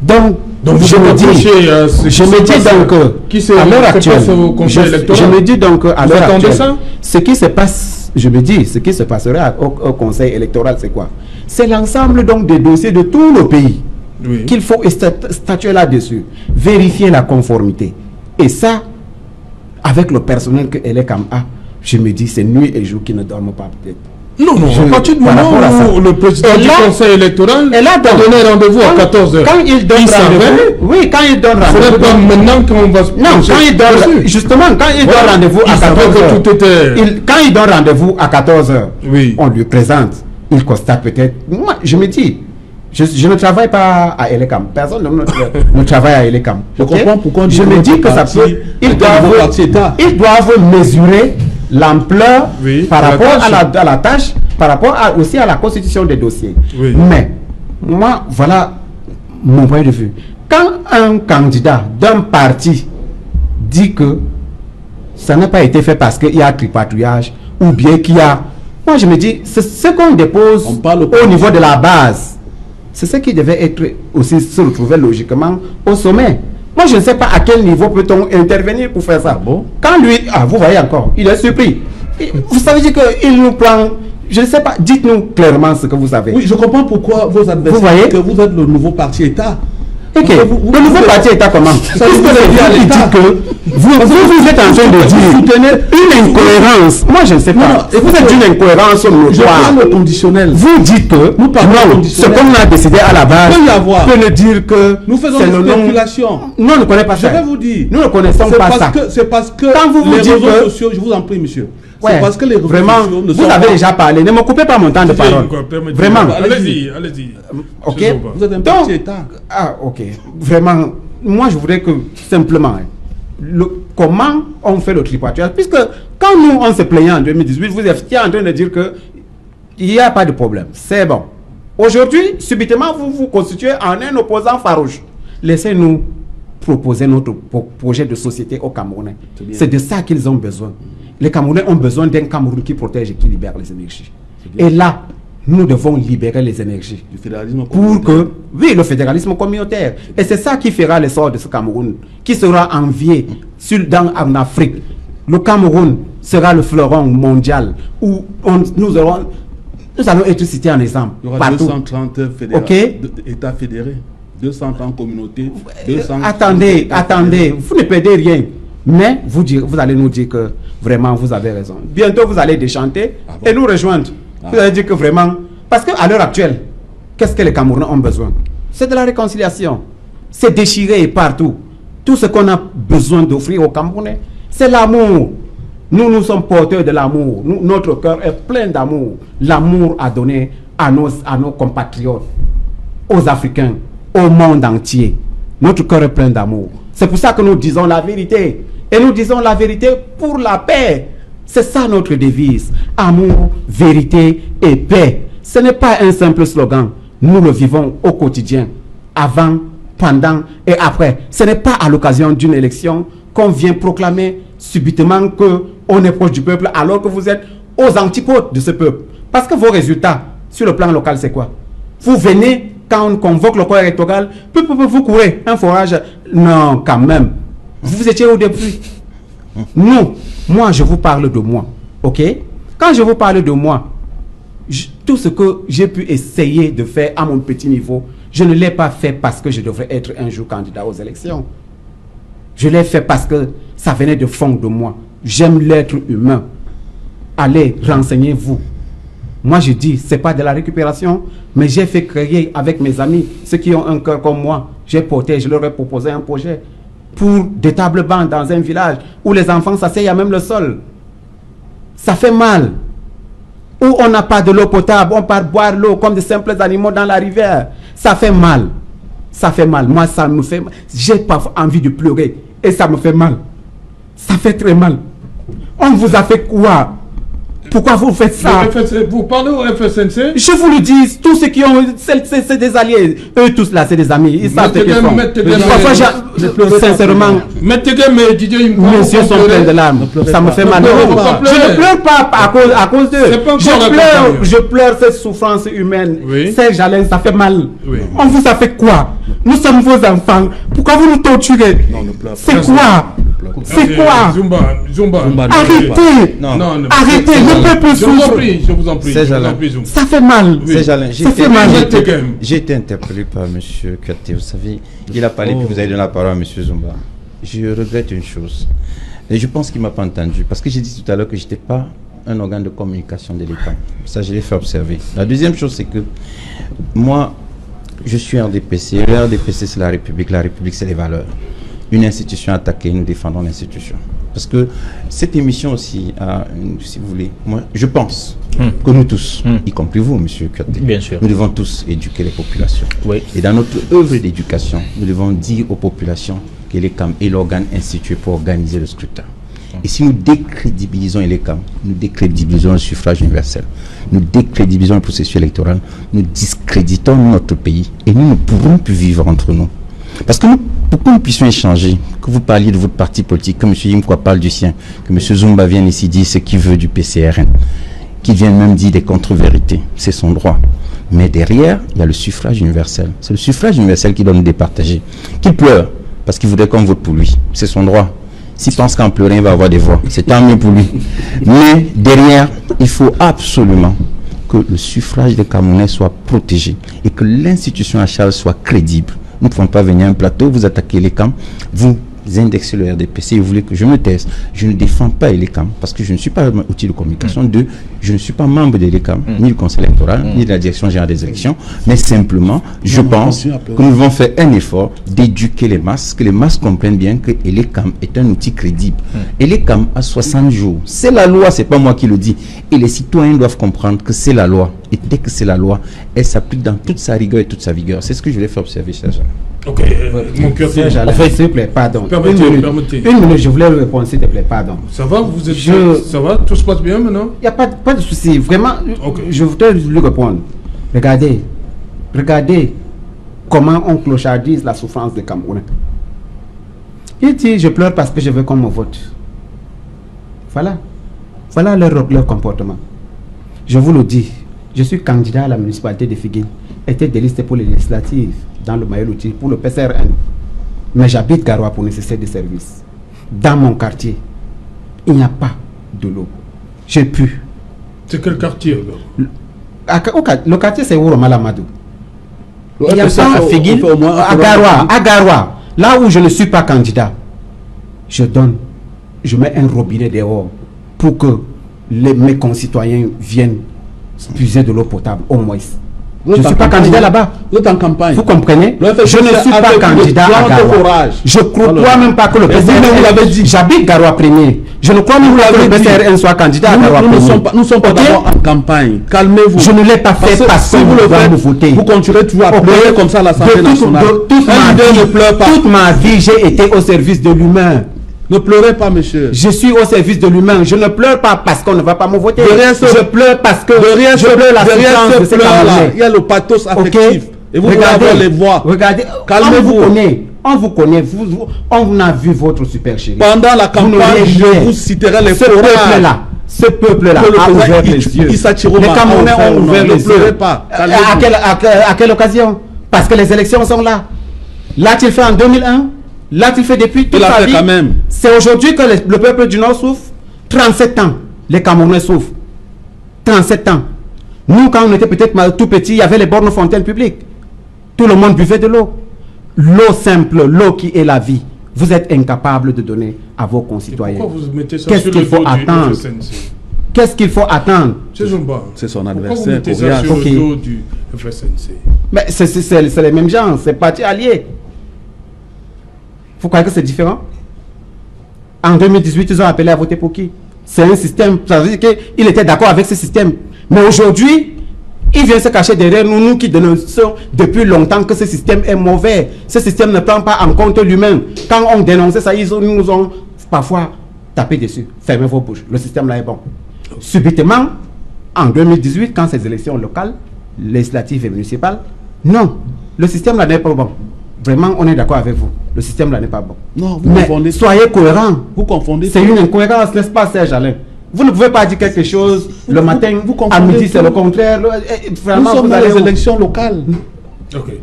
Speaker 2: Donc je me dis donc à l'heure actuelle, ce qui se passe, je me dis, ce qui se passerait au conseil électoral, c'est quoi? C'est l'ensemble donc des dossiers de tout le pays qu'il faut statuer là-dessus, vérifier la conformité. Et ça, avec le personnel que l'ECAM a, je me dis, c'est nuit et jour qui ne dorment pas peut-être.
Speaker 1: Non, à partir du moment où le président du conseil électoral a donné rendez-vous à 14h.
Speaker 2: Quand il donne rendez-vous, quand il donne rendez-vous.
Speaker 1: Ce n'est pas maintenant qu'on va se
Speaker 2: quand il donne rendez-vous à 14h. Quand il donne rendez-vous à 14h, on lui présente, il constate peut-être. Moi, je me dis, je ne travaille pas à l'ECAM. Personne ne travaille à l'ECAM.
Speaker 4: Je comprends pourquoi
Speaker 2: je me dis que ça peut. Ils doivent mesurer l'ampleur par rapport à la tâche, par rapport aussi à la constitution des dossiers. Mais moi, voilà mon point de vue. Quand un candidat d'un parti dit que ça n'a pas été fait parce qu'il y a tripatouillage ou bien qu'il y a... Moi, je me dis, c'est ce qu'on dépose au niveau de la base. C'est ce qui devait être aussi se retrouver logiquement au sommet. Moi, je ne sais pas à quel niveau peut-on intervenir pour faire ça. Quand lui, vous voyez encore, il est surpris. Vous savez dire qu'il nous prend, je ne sais pas, dites-nous clairement ce que vous savez.
Speaker 4: Oui, je comprends pourquoi vos adversaires,
Speaker 2: vous voyez
Speaker 4: que vous êtes le nouveau parti État.
Speaker 2: Ok, le nouveau parti État comment? Puisque le dit que vous êtes en train de dire une incohérence. Moi, je ne sais pas. Vous êtes d'une incohérence notoire.
Speaker 4: Je parle au conditionnel.
Speaker 2: Vous dites que
Speaker 4: nous parlons
Speaker 2: ce qu'on a décidé à la base peut ne dire que
Speaker 4: nous faisons une spéculation.
Speaker 2: Nous ne connaissons pas ça.
Speaker 4: Je vais vous dire.
Speaker 2: Nous ne connaissons pas ça.
Speaker 4: C'est parce que
Speaker 2: quand vous
Speaker 4: les
Speaker 2: dites
Speaker 4: réseaux sociaux, je vous en prie, monsieur.
Speaker 2: C'est parce que les réseaux sociaux ne sont pas... Vous avez déjà parlé. Ne me coupez pas mon temps de parole. Vraiment.
Speaker 1: Allez-y.
Speaker 2: Ok.
Speaker 4: Vous êtes un parti État.
Speaker 2: Ah, ok. Vraiment, moi je voudrais que simplement, comment on fait le tripatouillage, puisque quand nous on se plaignait en 2018, vous étiez en train de dire que il n'y a pas de problème. C'est bon. Aujourd'hui, subitement, vous vous constituez en un opposant farouche. Laissez-nous proposer notre projet de société aux Camerounais. C'est de ça qu'ils ont besoin. Les Camerounais ont besoin d'un Cameroun qui protège et qui libère les énergies. Et là, nous devons libérer les énergies.
Speaker 4: Le fédéralisme
Speaker 2: pour que, oui, le fédéralisme communautaire. Et c'est ça qui fera l'essor de ce Cameroun, qui sera envié en Afrique. Le Cameroun sera le fleuron mondial où nous allons être cités en exemple.
Speaker 4: Il y aura
Speaker 2: partout.
Speaker 4: 230 États fédérés, 230 communautés. 200
Speaker 2: attendez, vous ne perdez rien. Mais vous allez nous dire que vraiment vous avez raison. Bientôt vous allez déchanter et nous rejoindre. Vous allez dire que vraiment, parce qu'à l'heure actuelle, qu'est-ce que les Camerounais ont besoin? C'est de la réconciliation. C'est déchiré partout. Tout ce qu'on a besoin d'offrir aux Camerounais, c'est l'amour. Nous sommes porteurs de l'amour. Notre cœur est plein d'amour. L'amour à donner à nos compatriotes, aux Africains, au monde entier. Notre cœur est plein d'amour. C'est pour ça que nous disons la vérité. Et nous disons la vérité pour la paix. C'est ça notre devise. Amour, vérité et paix. Ce n'est pas un simple slogan. Nous le vivons au quotidien. Avant, pendant et après. Ce n'est pas à l'occasion d'une élection qu'on vient proclamer subitement qu'on est proche du peuple alors que vous êtes aux antipodes de ce peuple. Parce que vos résultats sur le plan local, c'est quoi? Vous venez, quand on convoque le corps électoral, vous courez un forage. Non, quand même. Vous étiez au début. Non, moi je vous parle de moi. Ok? Quand je vous parle de moi, tout ce que j'ai pu essayer de faire à mon petit niveau, je ne l'ai pas fait parce que je devrais être un jour candidat aux élections. Je l'ai fait parce que ça venait de fond de moi. J'aime l'être humain. Allez, renseignez-vous. Moi je dis, c'est pas de la récupération, mais j'ai fait créer avec mes amis, ceux qui ont un cœur comme moi, j'ai porté, je leur ai proposé un projet pour des tables bancs dans un village où les enfants s'asseyent à même le sol. Ça fait mal. Où on n'a pas de l'eau potable, on part boire l'eau comme de simples animaux dans la rivière. Ça fait mal. Ça fait mal. Moi, ça me fait mal. J'ai pas envie de pleurer. Et ça me fait mal. Ça fait très mal. On vous a fait quoi? Pourquoi vous faites ça?
Speaker 1: Vous parlez au FSNC?
Speaker 2: Je vous le dis, tous ceux qui ont... C'est des alliés. Eux tous là, c'est des amis. Ils savent ce qu'ils font. Parfois, sincèrement...
Speaker 1: mes
Speaker 2: yeux sont pleins de larmes. Ça me fait mal. Je ne pleure pas à cause d'eux. Je pleure cette souffrance humaine. Serge Alain, ça fait mal. On vous a fait quoi? Nous sommes vos enfants. Pourquoi vous nous torturez? C'est quoi? C'est quoi?
Speaker 1: Zumba.
Speaker 2: Arrêtez. Arrêtez. Le peuple souffre.
Speaker 1: Je vous en prie.
Speaker 2: Ça fait mal. Ça fait mal.
Speaker 5: J'ai été interpellé par M. Kouyaté. Vous savez, il a parlé, puis vous avez donné la parole à M. Zumba. Je regrette une chose. Et je pense qu'il ne m'a pas entendu. Parce que j'ai dit tout à l'heure que je n'étais pas un organe de communication de l'État. Ça, je l'ai fait observer. La deuxième chose, c'est que moi, je suis RDPC. Le RDPC, c'est la République. La République, c'est les valeurs. Une institution attaquée, nous défendons l'institution. Parce que cette émission aussi, si vous voulez, moi, je pense que nous tous, y compris vous, M. Kouyaté,
Speaker 3: bien sûr,
Speaker 5: nous devons tous éduquer les populations.
Speaker 3: Oui.
Speaker 5: Et dans notre œuvre d'éducation, nous devons dire aux populations que l'ECAM est l'organe institué pour organiser le scrutin. Et si nous décrédibilisons l'ECAM, nous décrédibilisons le suffrage universel, nous décrédibilisons le processus électoral, nous discréditons notre pays et nous ne pourrons plus vivre entre nous. Parce que pour que nous puissions échanger, que vous parliez de votre parti politique, que M. Yimkwa parle du sien, que M. Zumba vienne ici dire ce qu'il veut du PCRN, qu'il vienne même dire des contre-vérités, c'est son droit. Mais derrière, il y a le suffrage universel. C'est le suffrage universel qui doit nous départager. Qu'il pleure, parce qu'il voudrait qu'on vote pour lui. C'est son droit. S'il pense qu'en pleurant, il va avoir des voix. C'est tant mieux pour lui. Mais derrière, il faut absolument que le suffrage des Camerounais soit protégé et que l'institution à charge soit crédible. Nous ne pouvons pas venir à un plateau, vous attaquez les camps, vous indexez le RDPC et vous voulez que je me taise. Je ne défends pas les camps parce que je ne suis pas un outil de communication. Je ne suis pas membre de l'ECAM, ni du conseil électoral, ni de la direction générale des élections, mais simplement, je pense que nous devons faire un effort d'éduquer les masses, que les masses comprennent bien que l'ECAM est un outil crédible. Et l'ECAM a 60 jours. C'est la loi, c'est pas moi qui le dis. Et les citoyens doivent comprendre que c'est la loi. Et dès que c'est la loi, elle s'applique dans toute sa rigueur et toute sa vigueur. C'est ce que je voulais faire observer, Serge.
Speaker 1: Ok, mon cœur.
Speaker 2: En fait, s'il te plaît, pardon.
Speaker 1: Permettez.
Speaker 2: Une minute, je voulais répondre, s'il te plaît, pardon.
Speaker 1: Ça va, vous êtes ça va, tout se passe bien maintenant?
Speaker 2: Il n'y a pas de souci. Vraiment, je voudrais lui répondre. Regardez comment on clochardise la souffrance des Camerounais. Il dit, je pleure parce que je veux qu'on me vote. Voilà leur comportement. Je vous le dis, je suis candidat à la municipalité de Figuine, était délisté pour les législatives dans le Mayolo-Ti pour le PCRN. Mais j'habite Garoua pour nécessaire de service. Dans mon quartier, il n'y a pas de l'eau. J'ai pu.
Speaker 1: C'est quel quartier?
Speaker 2: Le quartier, c'est Ouro Malamadou.
Speaker 4: Il y a ça à Figuine,
Speaker 2: à Garoua. Là où je ne suis pas candidat, je mets un robinet dehors pour que mes concitoyens viennent puiser de l'eau potable, au moins. Je ne suis pas candidat là-bas.
Speaker 4: Vous êtes en campagne.
Speaker 2: Vous comprenez?
Speaker 4: Je
Speaker 2: ne suis pas candidat à Garoua. Je ne crois même pas que le PCRN... J'habite Garoua premier. Je ne crois même pas que le PCRN soit candidat à Garoua premier.
Speaker 4: Nous ne sommes pas d'abord en campagne. Calmez-vous.
Speaker 2: Je ne l'ai pas fait parce que vous doit me voter.
Speaker 4: Vous continuerez toujours à pleurer comme ça à l'Assemblée nationale.
Speaker 2: Toute ma vie, j'ai été au service de l'humain.
Speaker 4: Ne pleurez pas, monsieur.
Speaker 2: Je suis au service de l'humain. Je ne pleure pas parce qu'on ne va pas me voter. Je pleure parce que
Speaker 4: je pleure la souffrance de ces Camerounais. Il y a le pathos affectif. Et vous voulez avoir les voix.
Speaker 2: Regardez, calmez-vous. On vous connaît. On a vu votre super chéri.
Speaker 4: Pendant la campagne, je vous citerai les forages.
Speaker 2: Ce peuple-là a ouvert les yeux. Les Camerounais ont ouvert les yeux. À quelle occasion? Parce que les élections sont là. L'a-t-il fait en 2001? L'a-t-il fait depuis toute sa vie? C'est aujourd'hui que le peuple du Nord souffre. 37 ans, les Camerounais souffrent. 37 ans. Nous, quand on était peut-être tout petit, il y avait les bornes fontaines publiques. Tout le monde buvait de l'eau. L'eau simple, l'eau qui est la vie. Vous êtes incapable de donner à vos concitoyens. Qu'est-ce qu'il faut attendre? Qu'est-ce qu'il faut attendre?
Speaker 4: C'est son adversaire.
Speaker 2: Mais c'est les mêmes gens, c'est parti allié. Vous croyez que c'est différent? En 2018, ils ont appelé à voter pour qui? C'est un système, ça veut dire qu'il était d'accord avec ce système. Mais aujourd'hui, il vient se cacher derrière nous qui dénonçons depuis longtemps que ce système est mauvais. Ce système ne prend pas en compte l'humain. Quand on dénonçait ça, ils nous ont parfois tapé dessus. Fermez vos bouches, le système là est bon. Subitement, en 2018, quand ces élections locales, législatives et municipales, non, le système là n'est pas bon. Vraiment, on est d'accord avec vous. Le système là n'est pas bon. Non, vous confondez. Soyez cohérents.
Speaker 4: Vous confondez.
Speaker 2: C'est une incohérence, n'est-ce pas, Serge Alain? Vous ne pouvez pas dire quelque chose le matin, à midi c'est le contraire.
Speaker 4: Vraiment, nous sommes dans les élections locales.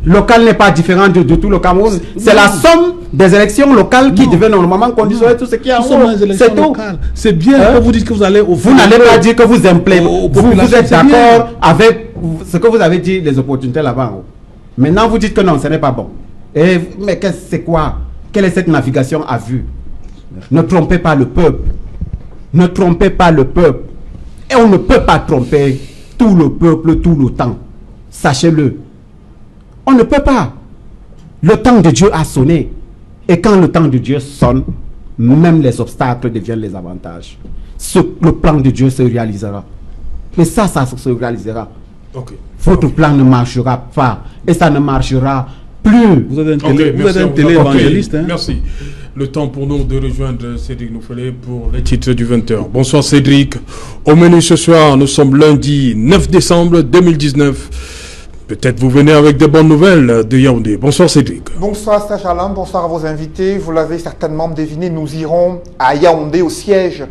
Speaker 2: Local n'est pas différent de tout le Cameroun. C'est la somme des élections locales qui deviennent normalement conditionner tout ce qui est en haut. C'est tout.
Speaker 4: C'est bien que vous dites que vous allez au
Speaker 2: Vous n'allez pas dire que vous implémentez. Vous êtes d'accord avec ce que vous avez dit, les opportunités là-bas en haut. Maintenant, vous dites que non, ce n'est pas bon. Mais c'est quoi? Quelle est cette navigation à vue? Ne trompez pas le peuple. Ne trompez pas le peuple. Et on ne peut pas tromper tout le peuple tout le temps. Sachez-le. On ne peut pas. Le temps de Dieu a sonné. Et quand le temps de Dieu sonne, même les obstacles deviennent les avantages. Le plan de Dieu se réalisera. Mais ça se réalisera. Votre plan ne marchera pas. Et ça ne marchera plus.
Speaker 4: Vous êtes un téléévangéliste. Hein?
Speaker 1: Merci. Le temps pour nous de rejoindre Cédric Nouffelé pour les titres du 20h. Bonsoir Cédric. Au menu ce soir, nous sommes lundi 9 décembre 2019. Peut-être vous venez avec des bonnes nouvelles de Yaoundé. Bonsoir Cédric.
Speaker 6: Bonsoir Serge Alain, bonsoir à vos invités. Vous l'avez certainement deviné, nous irons à Yaoundé, au siège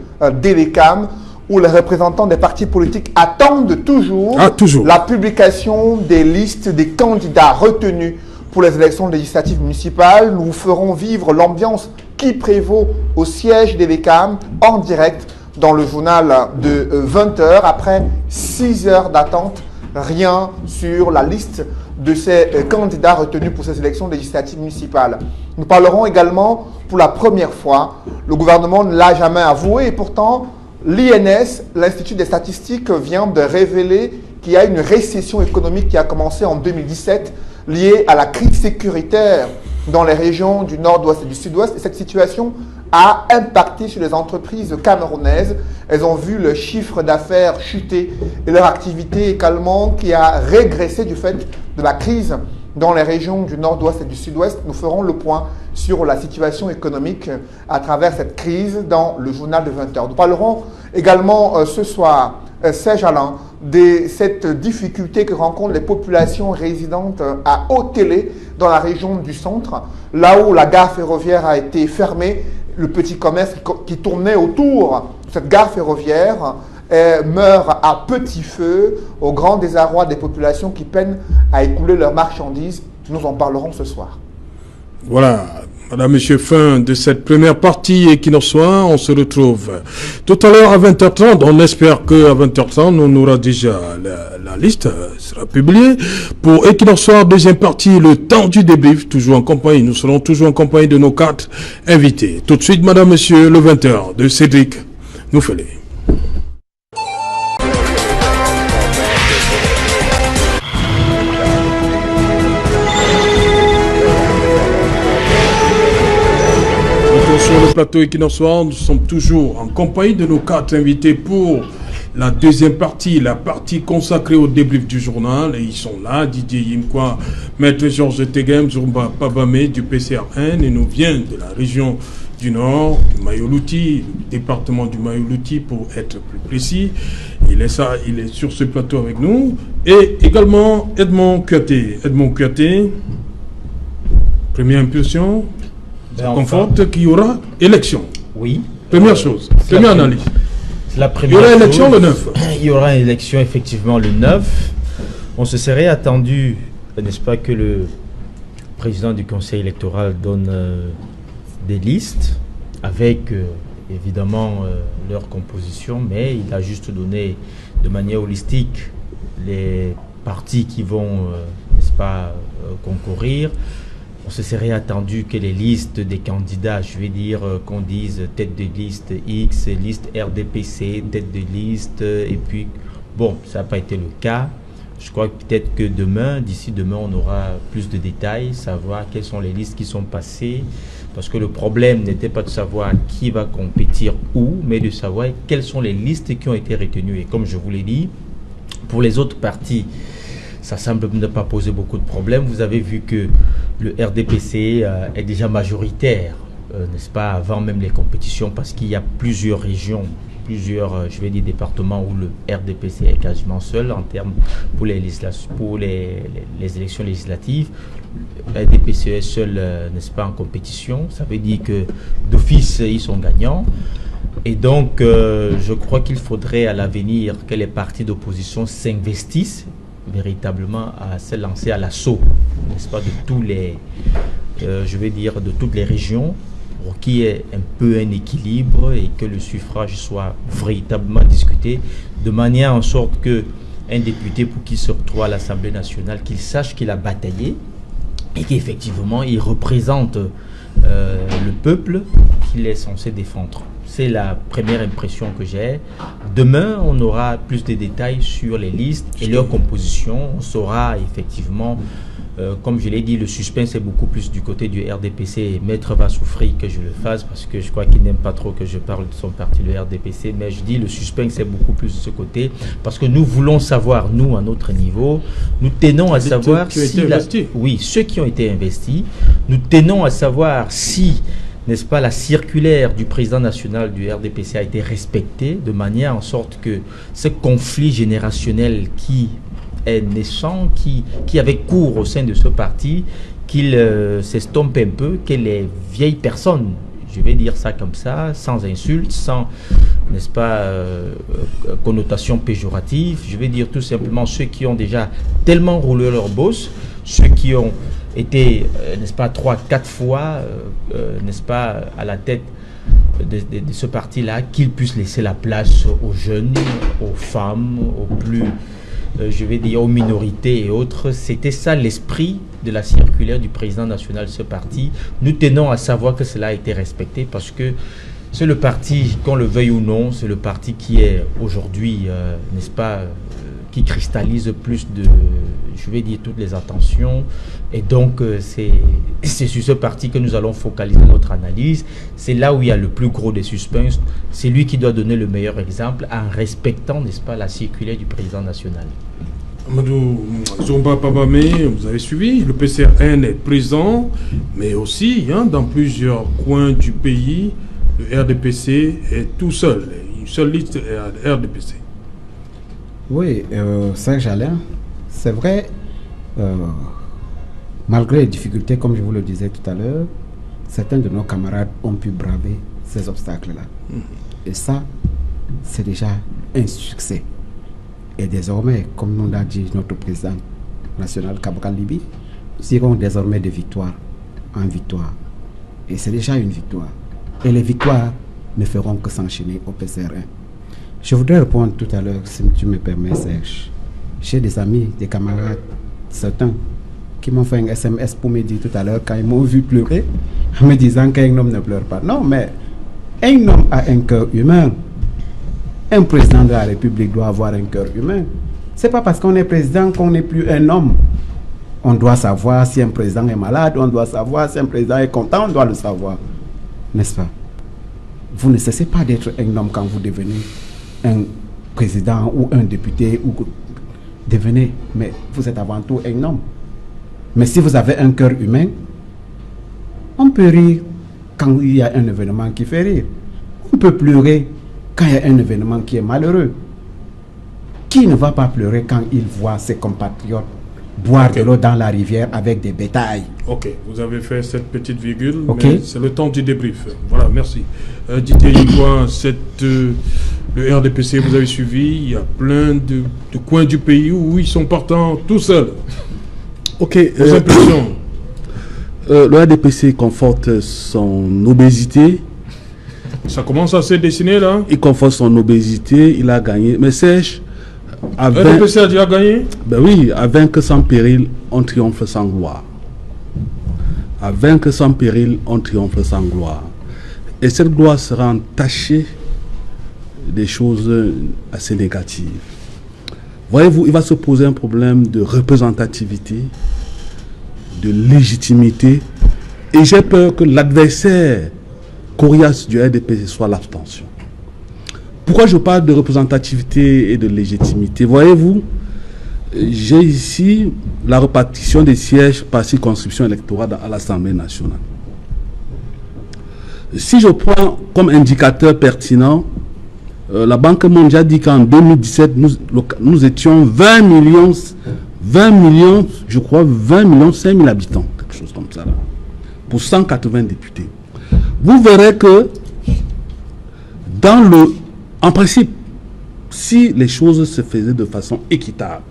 Speaker 6: d'Elekam, où les représentants des partis politiques attendent toujours la publication des listes des candidats retenus pour les élections législatives municipales. Nous ferons vivre l'ambiance qui prévaut au siège d'Elekam en direct dans le journal de 20h. Après 6 heures d'attente, rien sur la liste de ces candidats retenus pour ces élections législatives municipales. Nous parlerons également pour la première fois, le gouvernement ne l'a jamais avoué et pourtant l'INS, l'Institut des statistiques, vient de révéler qu'il y a une récession économique qui a commencé en 2017 liée à la crise sécuritaire dans les régions du nord-ouest et du sud-ouest. Et cette situation a impacté sur les entreprises camerounaises. Elles ont vu le chiffre d'affaires chuter et leur activité également qui a régressé du fait de la crise dans les régions du nord-ouest et du sud-ouest. Nous ferons le point sur la situation économique à travers cette crise dans le journal de 20h. Nous parlerons également ce soir, Serge Alain, de cette difficulté que rencontrent les populations résidentes à Haut-Télé dans la région du centre, là où la gare ferroviaire a été fermée. Le petit commerce qui tournait autour de cette gare ferroviaire meurt à petit feu, au grand désarroi des populations qui peinent à écouler leurs marchandises. Nous en parlerons ce soir.
Speaker 1: Voilà, madame, monsieur, fin de cette première partie Equinox Soir. On se retrouve tout à l'heure à 20h30. On espère qu'à 20h30, on aura déjà la liste sera publiée. Pour Equinox Soir, deuxième partie, le temps du débrief, toujours en compagnie. Nous serons toujours en compagnie de nos 4 invités. Tout de suite, madame, monsieur, le 20h de Cédric Nouffelé. plateau Equinox, nous sommes toujours en compagnie de nos 4 invités pour la deuxième partie, la partie consacrée au débrief du journal. Et ils sont là, Didier Yimkwa, Maître Georges Tegem, Zurumba Pabame du PCRN, et nous vient de la région du Nord, du Mayoluti, le département du Mayoluti pour être plus précis. Il est sur ce plateau avec nous. Et également Edmond Kouyaté. Edmond Kouyaté, première impression, ça conforte qu'il y aura élection.
Speaker 3: Oui.
Speaker 1: Première chose, première analyse.
Speaker 3: La première
Speaker 1: il y aura élection le 9.
Speaker 3: Il y aura une élection effectivement le 9. On se serait attendu, n'est-ce pas, que le président du conseil électoral donne des listes avec évidemment leur composition, mais il a juste donné de manière holistique les partis qui vont, n'est-ce pas, concourir. On se serait attendu que les listes des candidats, je vais dire qu'on dise tête de liste X, liste RDPC, tête de liste, et puis, bon, ça n'a pas été le cas. Je crois que peut-être que demain, d'ici demain, on aura plus de détails, savoir quelles sont les listes qui sont passées, parce que le problème n'était pas de savoir qui va compétir où, mais de savoir quelles sont les listes qui ont été retenues. Et comme je vous l'ai dit, pour les autres partis, ça semble ne pas poser beaucoup de problèmes. Vous avez vu que le RDPC est déjà majoritaire, n'est-ce pas, avant même les compétitions, parce qu'il y a plusieurs régions, plusieurs, je vais dire, départements où le RDPC est quasiment seul en termes pour les élections législatives. Le RDPC est seul, n'est-ce pas, en compétition. Ça veut dire que d'office, ils sont gagnants. Et donc, je crois qu'il faudrait à l'avenir que les partis d'opposition s'investissent véritablement à se lancer à l'assaut, n'est-ce pas, de tous les, je vais dire, de toutes les régions, pour qu'il y ait un peu un équilibre et que le suffrage soit véritablement discuté, de manière en sorte que un député, pour qu'il se retrouve à l'Assemblée nationale, qu'il sache qu'il a bataillé et qu'effectivement il représente le peuple qu'il est censé défendre. C'est la première impression que j'ai. Demain, on aura plus de détails sur les listes et leur composition. On saura effectivement, comme je l'ai dit, le suspense est beaucoup plus du côté du RDPC. Maître va souffrir que je le fasse parce que je crois qu'il n'aime pas trop que je parle de son parti, le RDPC. Mais je dis le suspense est beaucoup plus de ce côté parce que nous voulons savoir, nous, à notre niveau, nous tenons à savoir si... Oui, ceux qui ont été investis. Nous tenons à savoir si... n'est-ce pas, la circulaire du président national du RDPC a été respectée de manière en sorte que ce conflit générationnel qui est naissant, qui avait cours au sein de ce parti, qu'il s'estompe un peu, que les vieilles personnes, je vais dire ça comme ça, sans insulte, sans, n'est-ce pas, connotation péjorative, je vais dire tout simplement ceux qui ont déjà tellement roulé leur bosse, ceux qui ont été, n'est-ce pas, 3-4 fois, n'est-ce pas, à la tête de ce parti-là, qu'ils puissent laisser la place aux jeunes, aux femmes, aux plus, je vais dire, aux minorités et autres. C'était ça l'esprit de la circulaire du président national de ce parti. Nous tenons à savoir que cela a été respecté parce que c'est le parti, qu'on le veuille ou non, c'est le parti qui est aujourd'hui, n'est-ce pas, qui cristallise plus de, je vais dire, toutes les attentions. Et donc, c'est sur ce parti que nous allons focaliser notre analyse. C'est là où il y a le plus gros des suspens. C'est lui qui doit donner le meilleur exemple en respectant, n'est-ce pas, la circulaire du président national.
Speaker 1: Amadou Zurumba Pabame, vous avez suivi, le PCRN est présent, mais aussi, dans plusieurs coins du pays, le RDPC est tout seul. Une seule liste RDPC.
Speaker 2: Oui, Serge Alain, c'est vrai, malgré les difficultés, comme je vous le disais tout à l'heure, certains de nos camarades ont pu braver ces obstacles-là. Et ça, c'est déjà un succès. Et désormais, comme nous l'a dit notre président national, Cabral Libi, nous irons désormais de victoire en victoire. Et c'est déjà une victoire. Et les victoires ne feront que s'enchaîner au PCRN. Je voudrais répondre tout à l'heure, si tu me permets, Serge. J'ai des amis, des camarades, certains, qui m'ont fait un SMS pour me dire tout à l'heure, quand ils m'ont vu pleurer, en me disant qu'un homme ne pleure pas. Non, mais un homme a un cœur humain. Un président de la République doit avoir un cœur humain. C'est pas parce qu'on est président qu'on n'est plus un homme. On doit savoir si un président est malade, on doit savoir si un président est content, on doit le savoir. N'est-ce pas? vous ne cessez pas d'être un homme quand vous devenez un président ou un député ou devenez, mais vous êtes avant tout un homme. Mais si vous avez un cœur humain, on peut rire quand il y a un événement qui fait rire. On peut pleurer quand il y a un événement qui est malheureux. Qui ne va pas pleurer quand il voit ses compatriotes boire de l'eau dans la rivière avec des bétails?
Speaker 1: Ok, vous avez fait cette petite virgule, mais c'est le temps du débrief. Voilà, merci. Didier Yikoua, le RDPC, vous avez suivi, il y a plein de coins du pays où ils sont partants tout seuls.
Speaker 4: Ok,
Speaker 1: vos impressions?
Speaker 4: Le RDPC conforte son obésité.
Speaker 1: Ça commence à se dessiner là.
Speaker 4: Il conforte son obésité, il a gagné. Mais Serge,
Speaker 1: le RDPC a déjà gagné?
Speaker 4: Ben oui, à vaincre sans péril, on triomphe sans gloire. À vaincre sans péril, on triomphe sans gloire. Et cette gloire sera entachée des choses assez négatives. Voyez-vous, il va se poser un problème de représentativité, de légitimité, et j'ai peur que l'adversaire coriace du RDPC soit l'abstention. Pourquoi je parle de représentativité et de légitimité? Voyez-vous, j'ai ici la répartition des sièges par circonscription électorale à l'Assemblée nationale. Si je prends comme indicateur pertinent, la Banque mondiale dit qu'en 2017, nous étions 20 millions, je crois, 20 millions 5 000 habitants, quelque chose comme ça, là, pour 180 députés. Vous verrez que, en principe, si les choses se faisaient de façon équitable,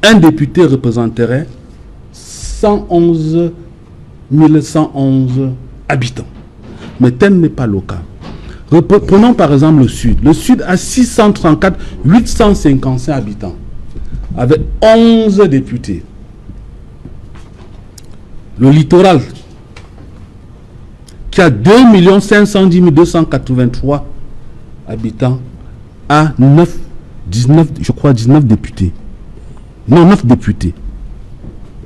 Speaker 4: un député représenterait 111 111 habitants. Mais tel n'est pas le cas. Prenons par exemple le Sud. Le Sud a 634 855 habitants, avec 11 députés. Le littoral, qui a 2 510 283 habitants, a 19 députés. Non, 9 députés.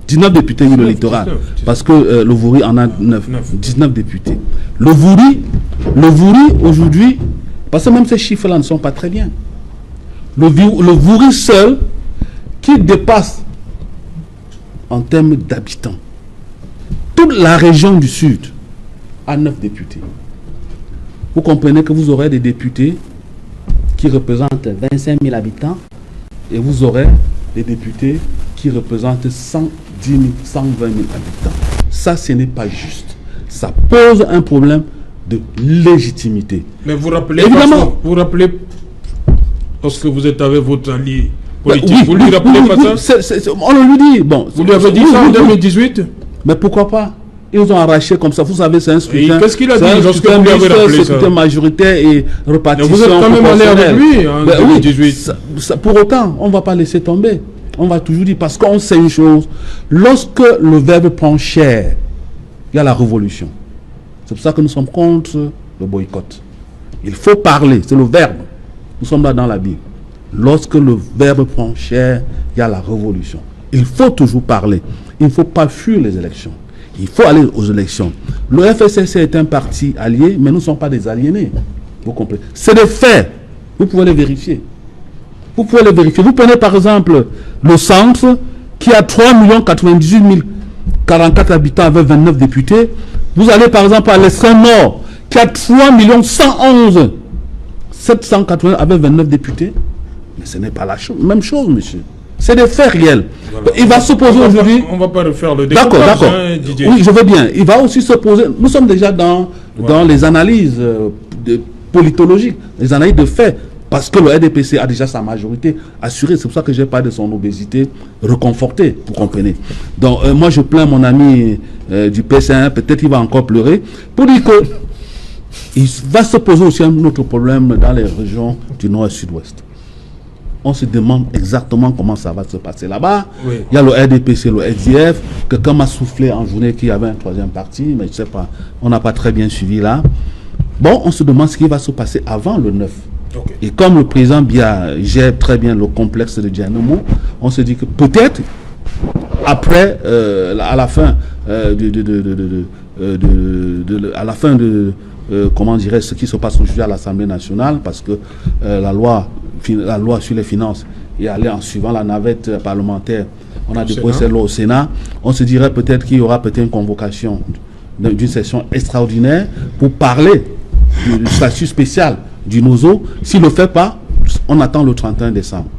Speaker 4: 19 députés, oui, le littoral. 19. Parce que le Vouri en a 19 députés. Le Vouri, aujourd'hui, parce que même ces chiffres-là ne sont pas très bien. Le Vouri seul, qui dépasse en termes d'habitants toute la région du Sud, a 9 députés. Vous comprenez que vous aurez des députés qui représentent 25 000 habitants et vous aurez des députés qui représentent 110 000, 120 000 habitants. Ça, ce n'est pas juste. Ça pose un problème de légitimité.
Speaker 1: Mais vous rappelez, évidemment, lorsque vous êtes avec votre allié politique, oui, vous lui rappelez pas ça?
Speaker 4: On le lui dit. Bon,
Speaker 1: vous lui avez dit ça en 2018?
Speaker 4: Mais pourquoi pas? Ils ont arraché comme ça. Vous savez, c'est un scrutin.
Speaker 1: Qu'est-ce qu'il a dit lorsque vous lui avez rappelé ça?
Speaker 4: C'était majoritaire et répartition.
Speaker 1: Mais vous êtes quand même allé avec lui en 2018.
Speaker 4: Oui, pour autant, on ne va pas laisser tomber. On va toujours dire, parce qu'on sait une chose, lorsque le verbe prend chair, il y a la révolution. C'est pour ça que nous sommes contre le boycott. Il faut parler, c'est le verbe. Nous sommes là dans la Bible. Lorsque le verbe prend chair, il y a la révolution. Il faut toujours parler. Il ne faut pas fuir les élections. Il faut aller aux élections. Le FSSC est un parti allié, mais nous ne sommes pas des aliénés. Vous comprenez? C'est des faits. Vous pouvez les vérifier. Vous pouvez les vérifier. Vous prenez par exemple le centre qui a 3 98 044 habitants avec 29 députés. Vous allez par exemple à l'extrême nord qui a 3 111 780 avec 29 députés. Mais ce n'est pas la même chose, monsieur. C'est des faits réels. Voilà. Il va se poser aujourd'hui.
Speaker 1: On ne va pas refaire le débat.
Speaker 4: D'accord. Oui, je veux bien. Il va aussi se poser. Nous sommes déjà dans les analyses politologiques, les analyses de faits. Parce que le RDPC a déjà sa majorité assurée. C'est pour ça que j'ai parlé de son obésité reconfortée, vous comprenez. Donc, moi, je plains mon ami du PC1, peut-être il va encore pleurer, pour dire que il va se poser aussi un autre problème dans les régions du nord et sud-ouest. On se demande exactement comment ça va se passer là-bas. Oui. Il y a le RDPC, le SDF, quelqu'un m'a soufflé en journée qu'il y avait un troisième parti, mais je ne sais pas, on n'a pas très bien suivi là. Bon, on se demande ce qui va se passer avant le 9. Okay. Et comme le président Biya gère très bien le complexe de Dianomo, on se dit que peut-être après, à la fin comment dirais ce qui se passe aujourd'hui à l'Assemblée nationale, parce que la loi sur les finances est allée en suivant la navette parlementaire. On a déposé cette loi au Sénat. On se dirait peut-être qu'il y aura peut-être une convocation d'une session extraordinaire pour parler du statut spécial du NOZO. S'il ne le fait pas, on attend le 31 décembre.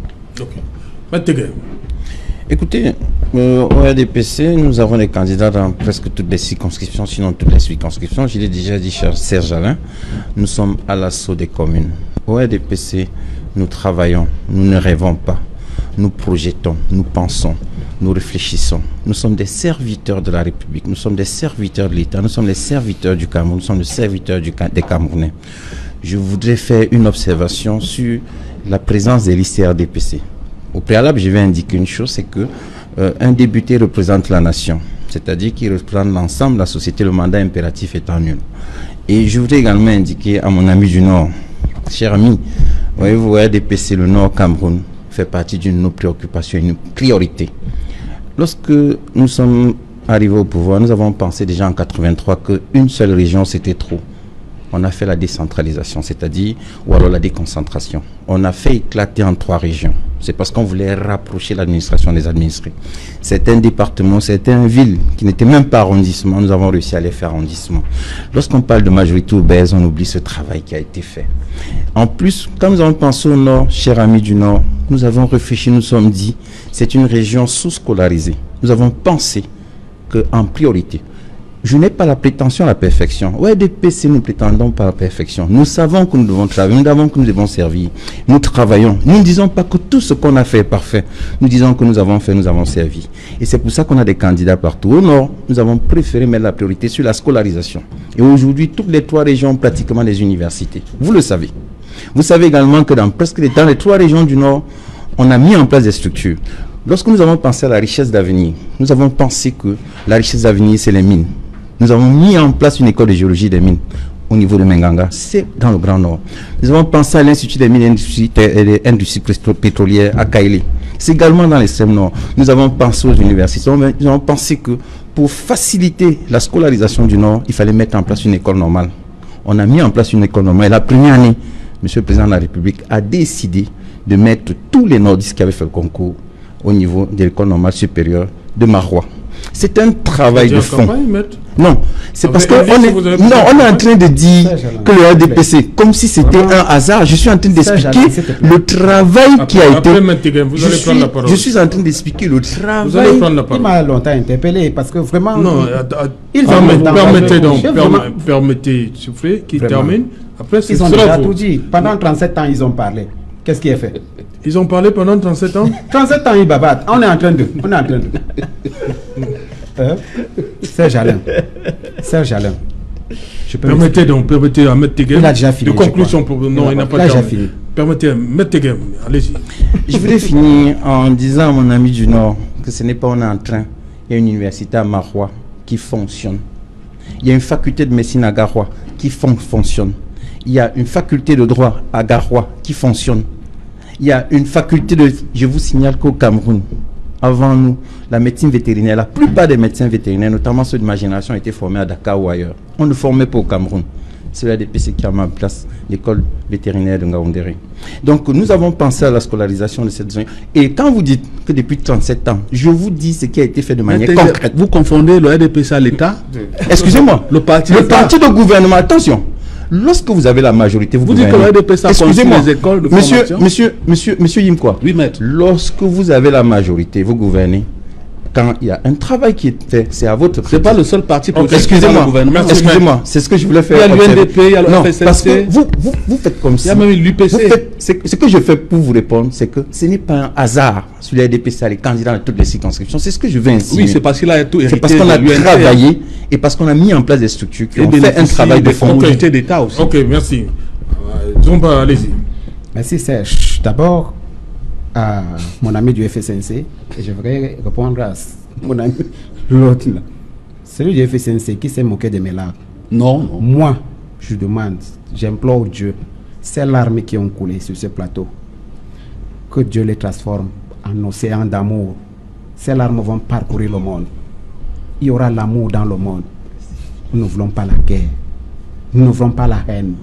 Speaker 5: Écoutez, au RDPC, nous avons des candidats dans presque toutes les circonscriptions, sinon toutes les circonscriptions. Je l'ai déjà dit, cher Serge Alain, nous sommes à l'assaut des communes. Au RDPC, nous travaillons, nous ne rêvons pas. Nous projetons, nous pensons, nous réfléchissons. Nous sommes des serviteurs de la République, nous sommes des serviteurs de l'État, nous sommes des serviteurs du Cameroun, nous sommes des serviteurs des Camerounais. Je voudrais faire une observation sur la présence des listes RDPC. Au préalable, je vais indiquer une chose, c'est que un député représente la nation, c'est-à-dire qu'il représente l'ensemble de la société, le mandat impératif étant nul. Et je voudrais également indiquer à mon ami du Nord, cher ami, voyez-vous, RDPC, le Nord Cameroun, fait partie d'une de nos préoccupations, une priorité. Lorsque nous sommes arrivés au pouvoir, nous avons pensé déjà en 83 qu'une seule région c'était trop. On a fait la décentralisation, c'est-à-dire, ou alors la déconcentration. On a fait éclater en 3 régions. C'est parce qu'on voulait rapprocher l'administration des administrés. Certains départements, certaines villes qui n'étaient même pas arrondissements, nous avons réussi à les faire arrondissements. Lorsqu'on parle de majorité obèse, on oublie ce travail qui a été fait. En plus, quand nous avons pensé au Nord, chers amis du Nord, nous avons réfléchi, nous sommes dit, c'est une région sous-scolarisée. Nous avons pensé qu'en priorité, je n'ai pas la prétention à la perfection. Au RDPC, nous prétendons pas à la perfection. Nous savons que nous devons travailler, nous savons que nous devons servir. Nous travaillons. Nous ne disons pas que tout ce qu'on a fait est parfait. Nous disons que nous avons fait, nous avons servi. Et c'est pour ça qu'on a des candidats partout. Au Nord, nous avons préféré mettre la priorité sur la scolarisation. Et aujourd'hui, toutes les 3 régions ont pratiquement des universités. Vous le savez. Vous savez également que dans les 3 régions du Nord, on a mis en place des structures. Lorsque nous avons pensé à la richesse d'avenir, nous avons pensé que la richesse d'avenir, c'est les mines. Nous avons mis en place une école de géologie des mines au niveau de Menganga, c'est dans le Grand Nord. Nous avons pensé à l'Institut des mines et des industries pétrolières à Kaili. C'est également dans l'extrême Nord. Nous avons pensé aux universités. Nous avons pensé que pour faciliter la scolarisation du Nord, il fallait mettre en place une école normale. On a mis en place une école normale. Et la première année, M. le Président de la République a décidé de mettre tous les nordistes qui avaient fait le concours au niveau de l'école normale supérieure de Marois. C'est un travail de fond. Non, c'est parce qu'on est en train de dire que le RDPC, comme si c'était un hasard, je suis en train d'expliquer le travail qui a été... Je suis en train d'expliquer le travail...
Speaker 2: Il m'a longtemps interpellé parce que vraiment...
Speaker 1: Non, permettez, souffler, qu'il termine. Après,
Speaker 2: ils ont déjà tout dit. Pendant 37 ans, ils ont parlé. Qu'est-ce qui est fait?
Speaker 1: Ils ont parlé pendant 37 ans?
Speaker 2: 37 ans, ils babattent. On est en train de... Serge Alain.
Speaker 1: Permettez à M. Tegem.
Speaker 2: Il a déjà fini.
Speaker 1: De conclusion pour... Non, il n'a pas déjà fini. Permettez à M. Tegem. Allez-y.
Speaker 5: Je voulais finir en disant à mon ami du Nord que ce n'est pas on est en train. Il y a une université à Marois qui fonctionne. Il y a une faculté de médecine à Garoua qui fonctionne. Il y a une faculté de droit à Garoua qui fonctionne. Il y a une faculté de... Je vous signale qu'au Cameroun, avant nous, la médecine vétérinaire, la plupart des médecins vétérinaires, notamment ceux de ma génération, étaient formés à Dakar ou ailleurs. On ne formait pas au Cameroun. C'est l'ADPC qui a mis en place l'école vétérinaire de Ngaoundéré. Donc, nous avons pensé à la scolarisation de cette zone. Et quand vous dites que depuis 37 ans, je vous dis ce qui a été fait de manière concrète.
Speaker 4: Vous confondez le RDPC à l'État?
Speaker 5: Excusez-moi. Le parti de gouvernement, attention. Lorsque vous avez la majorité, vous
Speaker 4: dites que le RDPC a construit les écoles de formation.
Speaker 5: Monsieur Yimkwa,
Speaker 4: oui, maître.
Speaker 5: Lorsque vous avez la majorité, vous gouvernez. Quand il y a un travail qui est fait, c'est à votre...
Speaker 4: C'est pas le seul parti politique.
Speaker 5: Excusez-moi, c'est ce que je voulais faire.
Speaker 4: Il y a l'UNDP, il y a le FSLC.
Speaker 5: Parce que vous faites comme ça.
Speaker 4: Il y a même l'UPC.
Speaker 5: Ce que je fais pour vous répondre, c'est que ce n'est pas un hasard sur les RDPC, les candidats dans toutes les circonscriptions. C'est ce que je veux insinuer.
Speaker 4: Oui, c'est parce qu'il a tout hérité.
Speaker 5: C'est parce qu'on a travaillé et parce qu'on a mis en place des structures qui ont fait un travail de fond.
Speaker 4: d'État aussi.
Speaker 1: Ok, merci. Zomba, allez-y.
Speaker 2: Merci Serge. D'abord, à mon ami du FSNC, et je voudrais répondre à mon ami, l'autre là. Celui du FSNC qui s'est moqué de mes larmes.
Speaker 4: Non.
Speaker 2: Moi, je demande, j'implore Dieu, ces larmes qui ont coulé sur ce plateau, que Dieu les transforme en océan d'amour. Ces larmes vont parcourir le monde. Il y aura l'amour dans le monde. Nous ne voulons pas la guerre. Nous n'ouvrons pas la haine.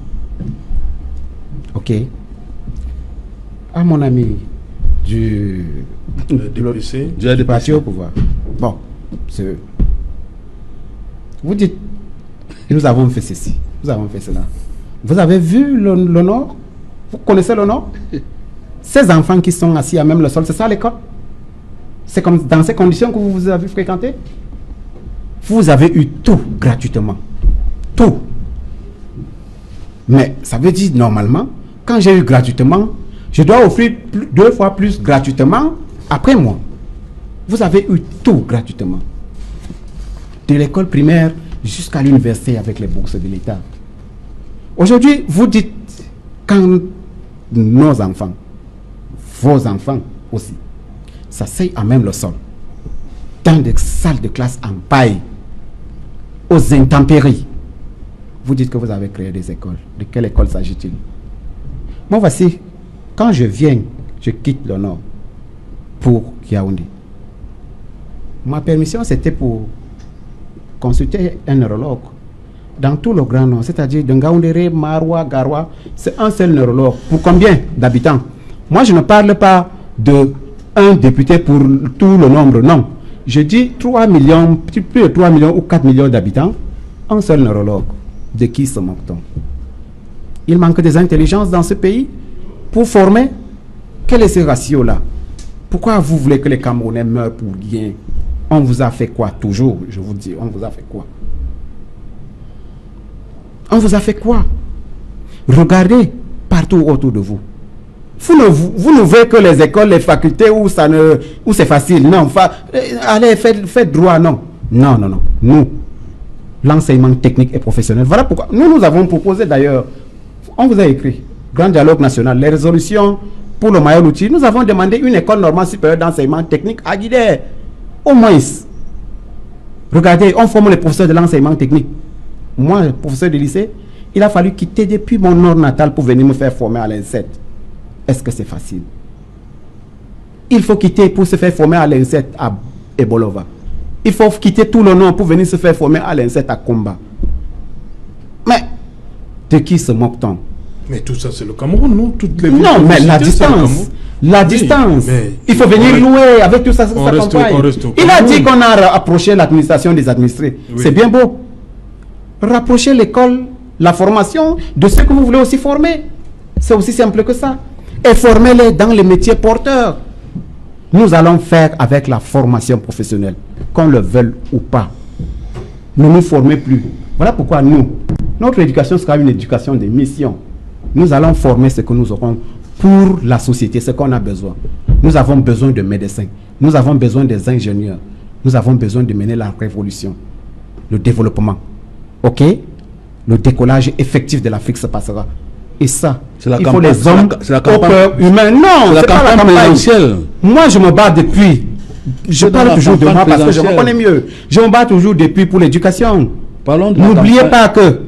Speaker 2: Ok? À mon ami du parti au pouvoir. Bon, vous dites, nous avons fait ceci, nous avons fait cela. Vous avez vu le Nord? Vous connaissez le Nord? Ces enfants qui sont assis à même le sol, c'est ça l'école? C'est comme dans ces conditions que vous avez fréquenté? Vous avez eu tout gratuitement. Tout. Mais ça veut dire, normalement, quand j'ai eu gratuitement, je dois offrir 2 fois plus gratuitement après moi. Vous avez eu tout gratuitement. De l'école primaire jusqu'à l'université avec les bourses de l'État. Aujourd'hui, vous dites, quand nos enfants, vos enfants aussi, s'asseyent à même le sol, dans des salles de classe en paille, aux intempéries, vous dites que vous avez créé des écoles. De quelle école s'agit-il? Moi, voici, quand je viens, je quitte le Nord pour Yaoundé. Ma permission, c'était pour consulter un neurologue dans tout le Grand Nord, c'est-à-dire de Ngaoundéré, Maroua, Garoua, c'est un seul neurologue. Pour combien d'habitants? Moi, je ne parle pas de un député pour tout le nombre, non. Je dis 3 millions, plus de 3 millions ou 4 millions d'habitants, un seul neurologue. De qui se moque-t-on? Il manque des intelligences dans ce pays pour former. Quel est ce ratio-là? Pourquoi vous voulez que les Camerounais meurent pour rien? On vous a fait quoi? Toujours, je vous dis, on vous a fait quoi? On vous a fait quoi? Regardez partout autour de vous. Vous ne voyez que les écoles, les facultés où c'est facile. Non, allez, faites droit, non. Non. Nous, l'enseignement technique et professionnel. Voilà pourquoi nous avons proposé d'ailleurs, on vous a écrit, Grand Dialogue National, les résolutions pour le Mayolo-Outi, nous avons demandé une école normale supérieure d'enseignement technique à Guidé. Au moins. Regardez, on forme les professeurs de l'enseignement technique. Moi, professeur de lycée, il a fallu quitter depuis mon nord natal pour venir me faire former à l'INSET. Est-ce que c'est facile? Il faut quitter pour se faire former à l'INSET à Ebolova. Il faut quitter tout le nord pour venir se faire former à l'INSET à Komba. Mais, de qui se moque-t-on?
Speaker 1: Mais tout ça, c'est le Cameroun, non?
Speaker 2: Non, mais la distance. La distance. Il faut venir louer avec tout ça. Il a dit qu'on a approché l'administration des administrés. Oui. C'est bien beau. Rapprocher l'école, la formation de ceux que vous voulez aussi former. C'est aussi simple que ça. Et formez-les dans les métiers porteurs. Nous allons faire avec la formation professionnelle, qu'on le veuille ou pas. Ne nous formez plus. Voilà pourquoi notre éducation sera une éducation de mission. Nous allons former ce que nous aurons pour la société, ce qu'on a besoin. Nous avons besoin de médecins. Nous avons besoin des ingénieurs. Nous avons besoin de mener la révolution, le développement. OK? Le décollage effectif de l'Afrique se passera. Et ça, il faut les hommes au cœur humain. Non, c'est pas la campagne. Moi, je me bats depuis. Je parle toujours de moi parce que je me connais mieux. Je me bats toujours depuis pour l'éducation. N'oubliez pas que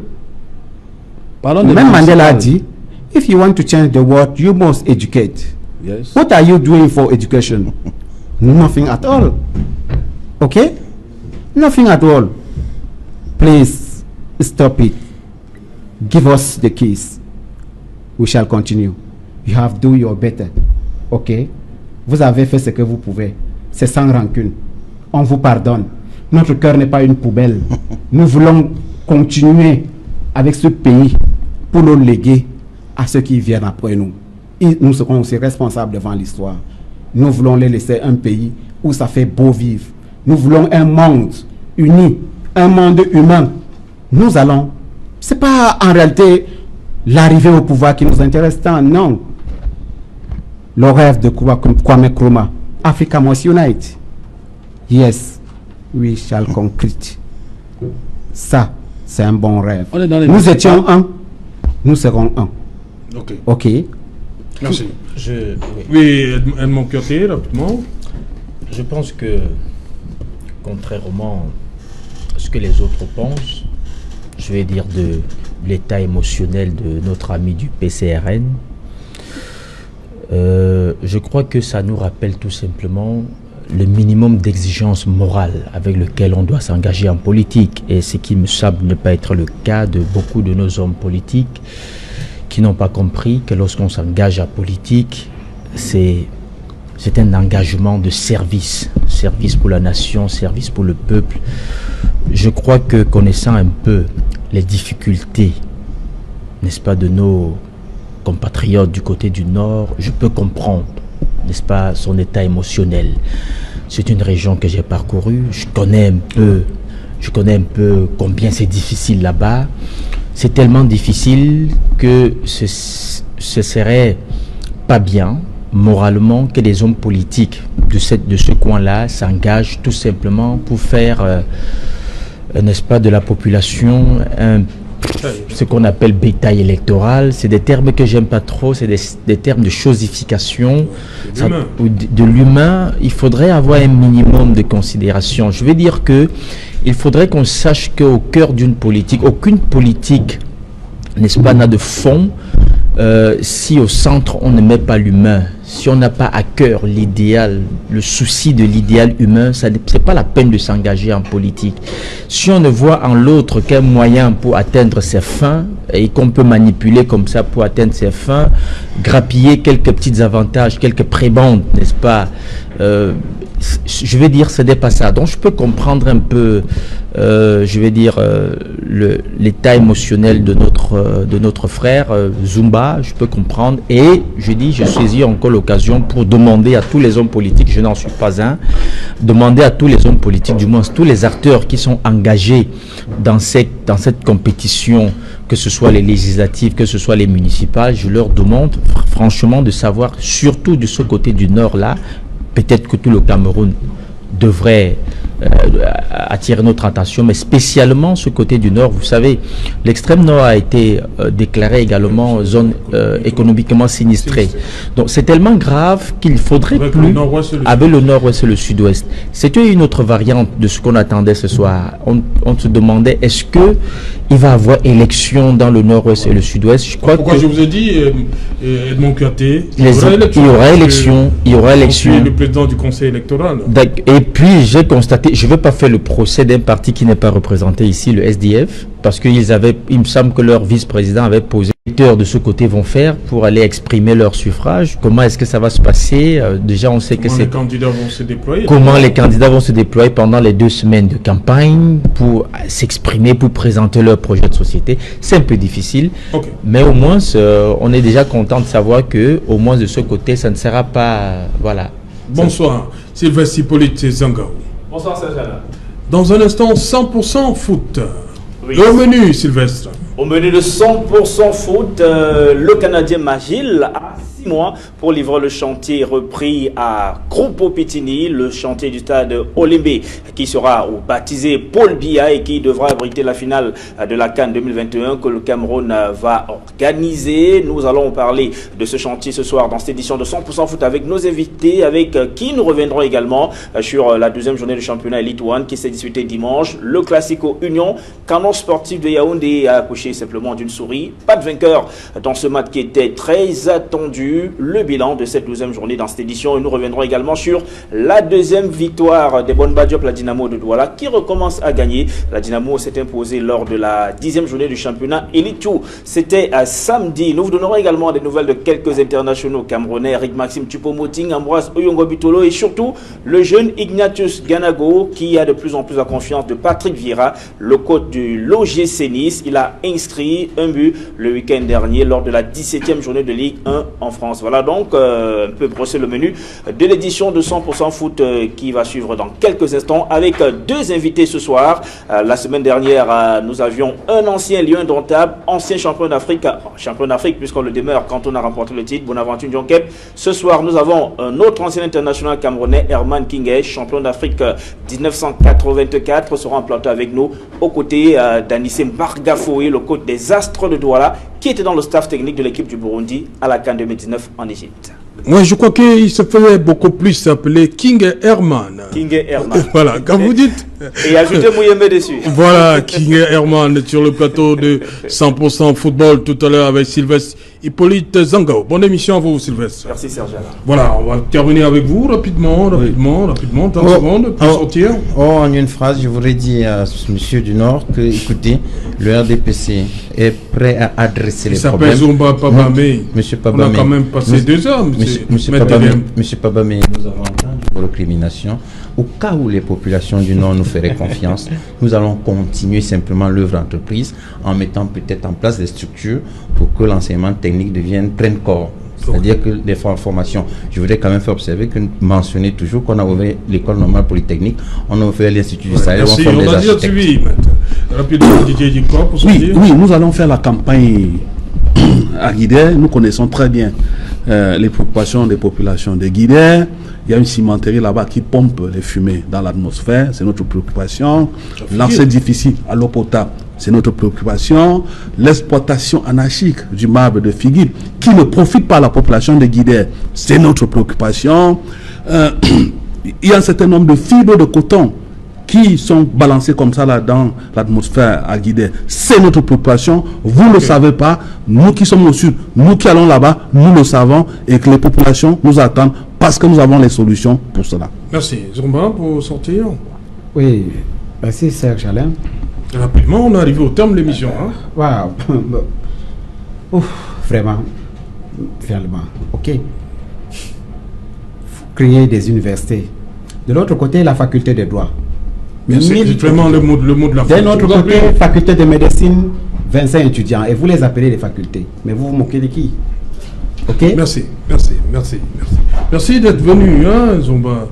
Speaker 2: même Mandela a dit, if you want to change the world, you must educate. Yes. What are you doing for education? Nothing at all. Okay? Nothing at all. Please stop it. Give us the keys. We shall continue. You have do your better. Okay? Vous avez fait ce que vous pouvez. C'est sans rancune. On vous pardonne. Notre cœur n'est pas une poubelle. Nous voulons continuer avec ce pays pour le léguer à ceux qui viennent après nous. Et nous serons aussi responsables devant l'histoire. Nous voulons les laisser un pays où ça fait beau vivre. Nous voulons un monde uni, un monde humain. Nous allons. C'est pas en réalité l'arrivée au pouvoir qui nous intéresse tant, non. Le rêve de Kwame Nkrumah, Africa must unite. Yes, we shall concrete. Ça, c'est un bon rêve. Nous étions un, nous serons un. Ok.
Speaker 1: Merci. Oui, Edmond Kyoté, rapidement.
Speaker 3: Je pense que, contrairement à ce que les autres pensent, je vais dire de l'état émotionnel de notre ami du PCRN, je crois que ça nous rappelle tout simplement le minimum d'exigence morale avec lequel on doit s'engager en politique, et ce qui me semble ne pas être le cas de beaucoup de nos hommes politiques qui n'ont pas compris que lorsqu'on s'engage en politique, c'est un engagement de service pour la nation, service pour le peuple. Je crois que connaissant un peu les difficultés, n'est-ce pas, de nos compatriotes du côté du Nord, je peux comprendre, n'est-ce pas, son état émotionnel. C'est une région que j'ai parcourue, je connais un peu combien c'est difficile là-bas. C'est tellement difficile que ce serait pas bien moralement que les hommes politiques de ce coin-là s'engagent tout simplement pour faire, n'est-ce pas, de la population ce qu'on appelle bétail électoral. C'est des termes que j'aime pas trop, c'est des termes de chosification de l'humain. Il faudrait avoir un minimum de considération. Je veux dire que il faudrait qu'on sache qu'au cœur d'une politique, aucune politique, n'est-ce pas, n'a de fond si au centre on ne met pas l'humain. Si on n'a pas à cœur l'idéal, le souci de l'idéal humain, ce n'est pas la peine de s'engager en politique. Si on ne voit en l'autre qu'un moyen pour atteindre ses fins et qu'on peut manipuler comme ça pour atteindre ses fins, grappiller quelques petits avantages, quelques prébendes, n'est-ce pas, je vais dire, ce n'est pas ça. Donc je peux comprendre un peu, je vais dire, l'état émotionnel de notre frère Zumba, je peux comprendre. Et je dis, je saisis encore l'occasion pour demander à tous les hommes politiques, je n'en suis pas un, demander à tous les hommes politiques, du moins tous les acteurs qui sont engagés dans cette compétition, que ce soit les législatives, que ce soit les municipales, je leur demande franchement de savoir, surtout de ce côté du Nord-là, peut-être que tout le Cameroun devrait attirer notre attention, mais spécialement ce côté du Nord. Vous savez, l'extrême Nord a été déclaré également zone économiquement sinistrée. Donc c'est tellement grave qu'il faudrait avec plus, avec le Nord-Ouest et le Sud-Ouest. C'était une autre variante de ce qu'on attendait ce soir. On se demandait, est-ce que il va y avoir élection dans le Nord-Ouest et le Sud-Ouest? Je crois
Speaker 1: pourquoi je vous ai dit, Edmond Katé,
Speaker 3: il y aura élection.
Speaker 1: Le président du conseil électoral.
Speaker 3: Et puis j'ai constaté, je ne veux pas faire le procès d'un parti qui n'est pas représenté ici, le SDF, parce il me semble que leur vice-président avait posé de ce côté vont faire pour aller exprimer leur suffrage. Comment est-ce que ça va se passer? Déjà, on sait que c'est...
Speaker 1: Comment les candidats vont se déployer?
Speaker 3: Comment les candidats vont se déployer pendant les 2 semaines de campagne pour s'exprimer, pour présenter leur projet de société. C'est un peu difficile, mais au moins, on est déjà content de savoir que, au moins de ce côté, ça ne sera pas... voilà.
Speaker 1: Bonsoir, Sylvestre Hippolyte Zangaou.
Speaker 7: Bonsoir, Serge.
Speaker 1: Dans un instant, 100% foot.
Speaker 7: Oui.
Speaker 1: Au menu, Sylvestre.
Speaker 7: Au menu de 100% foot, le Canadien Magil a 6 mois pour livrer le chantier repris à Krupo-Pitini, le chantier du stade Olembe, qui sera baptisé Paul Biya et qui devra abriter la finale de la CAN 2021 que le Cameroun va organiser. Nous allons parler de ce chantier ce soir dans cette édition de 100% foot avec nos invités, avec qui nous reviendrons également sur la 2e journée du championnat Elite One qui s'est disputée dimanche. Le Classico Union, canon sportif de Yaoundé a accouché simplement d'une souris. Pas de vainqueur dans ce match qui était très attendu. Le bilan de cette 12e journée dans cette édition. Et nous reviendrons également sur la 2e victoire des Bonba Diop, la Dynamo de Douala, qui recommence à gagner. La Dynamo s'est imposée lors de la 10e journée du championnat Elite 2. C'était samedi. Nous vous donnerons également des nouvelles de quelques internationaux camerounais. Eric Maxime Tupo-Moting, Ambroise Oyongo Bitolo et surtout le jeune Ignatius Ganago qui a de plus en plus la confiance de Patrick Vieira, le coach du l'OGC Nice. Il a inscrit un but le week-end dernier lors de la 17e journée de Ligue 1 en France. Voilà donc un peu brosser le menu de l'édition de 100% foot qui va suivre dans quelques instants avec 2 invités ce soir. La semaine dernière, nous avions un ancien lion indomptable, ancien champion d'Afrique puisqu'on le demeure quand on a remporté le titre, Bonaventure Djonkep. Ce soir, nous avons un autre ancien international camerounais, Herman Kingay, champion d'Afrique 1984, sera en plateau avec nous aux côtés d'Anissé Bargafoui, le coach des Astres de Douala, qui était dans le staff technique de l'équipe du Burundi à la CAN 2019 en Égypte.
Speaker 1: Moi, je crois qu'il se faisait beaucoup plus s'appeler King Herman.
Speaker 7: King Herman.
Speaker 1: Voilà, quand vous dites
Speaker 7: Et ajoutez Mouyembe dessus.
Speaker 1: Voilà, King Herman sur le plateau de 100% football tout à l'heure avec Sylvestre Hippolyte Zangao. Bonne émission à vous, Sylvestre.
Speaker 7: Merci, Serge.
Speaker 1: Voilà, on va terminer avec vous rapidement, 30 secondes pour sortir.
Speaker 5: En une phrase, je voudrais dire à monsieur du Nord que, écoutez, le RDPC est prêt à adresser les problèmes.
Speaker 1: Il s'appelle Zomba Pabamé.
Speaker 5: Monsieur Pabamé.
Speaker 1: On a quand même passé 2 heures,
Speaker 5: Monsieur Pabamé, nous avons entendu vos récriminations. Au cas où les populations du Nord nous feraient confiance, nous allons continuer simplement l'œuvre entreprise en mettant peut-être en place des structures pour que l'enseignement technique prenne corps. C'est-à-dire que les formations, je voudrais quand même faire observer que mentionner toujours qu'on a ouvert l'école normale polytechnique, on a ouvert l'Institut du Sahel,
Speaker 1: merci, on a déjà suivi. Rapidement, Didier Dicko, pour
Speaker 4: oui, nous allons faire la campagne à Guidère. Nous connaissons très bien les préoccupations des populations de Guidère. Il y a une cimenterie là-bas qui pompe les fumées dans l'atmosphère, c'est notre préoccupation. L'accès difficile à l'eau potable, c'est notre préoccupation. L'exploitation anarchique du marbre de Figuil, qui ne profite pas à la population de Guidère, c'est notre préoccupation. Il y a un certain nombre de fibres de coton qui sont balancées comme ça là dans l'atmosphère à Guidère. C'est notre préoccupation. Vous ne le savez pas. Nous qui sommes au sud, nous qui allons là-bas, nous le savons et que les populations nous attendent parce que nous avons les solutions pour cela.
Speaker 1: Merci. Zomba, pour sortir.
Speaker 2: Oui, merci Serge Alain.
Speaker 1: Rapidement, on est arrivé au terme de l'émission.
Speaker 2: Waouh. Vraiment. Finalement. OK. Faut créer des universités. De l'autre côté, la faculté de droit.
Speaker 1: Mais c'est vraiment le mot de la
Speaker 2: faculté. D'un autre côté, faculté de médecine, 25 étudiants. Et vous les appelez les facultés. Mais vous vous moquez de qui? OK?
Speaker 1: Merci d'être venu, Zomba.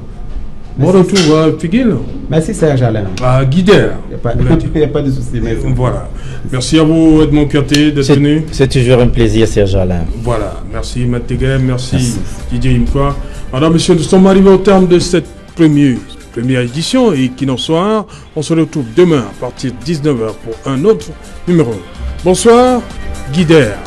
Speaker 1: Bon retour à Figuil.
Speaker 2: Merci Serge Alain.
Speaker 1: À Guidère.
Speaker 2: Il n'y a pas de souci. Merci.
Speaker 1: Voilà. Merci à vous, Edmond Piaté, d'être venu.
Speaker 3: C'est toujours un plaisir, Serge Alain.
Speaker 1: Voilà. Merci, Matégué. Merci, Didier Imfa. Madame, Monsieur, nous sommes arrivés au terme de cette première édition et Equinox Soir. On se retrouve demain à partir de 19h pour un autre numéro. Bonsoir, Guidère.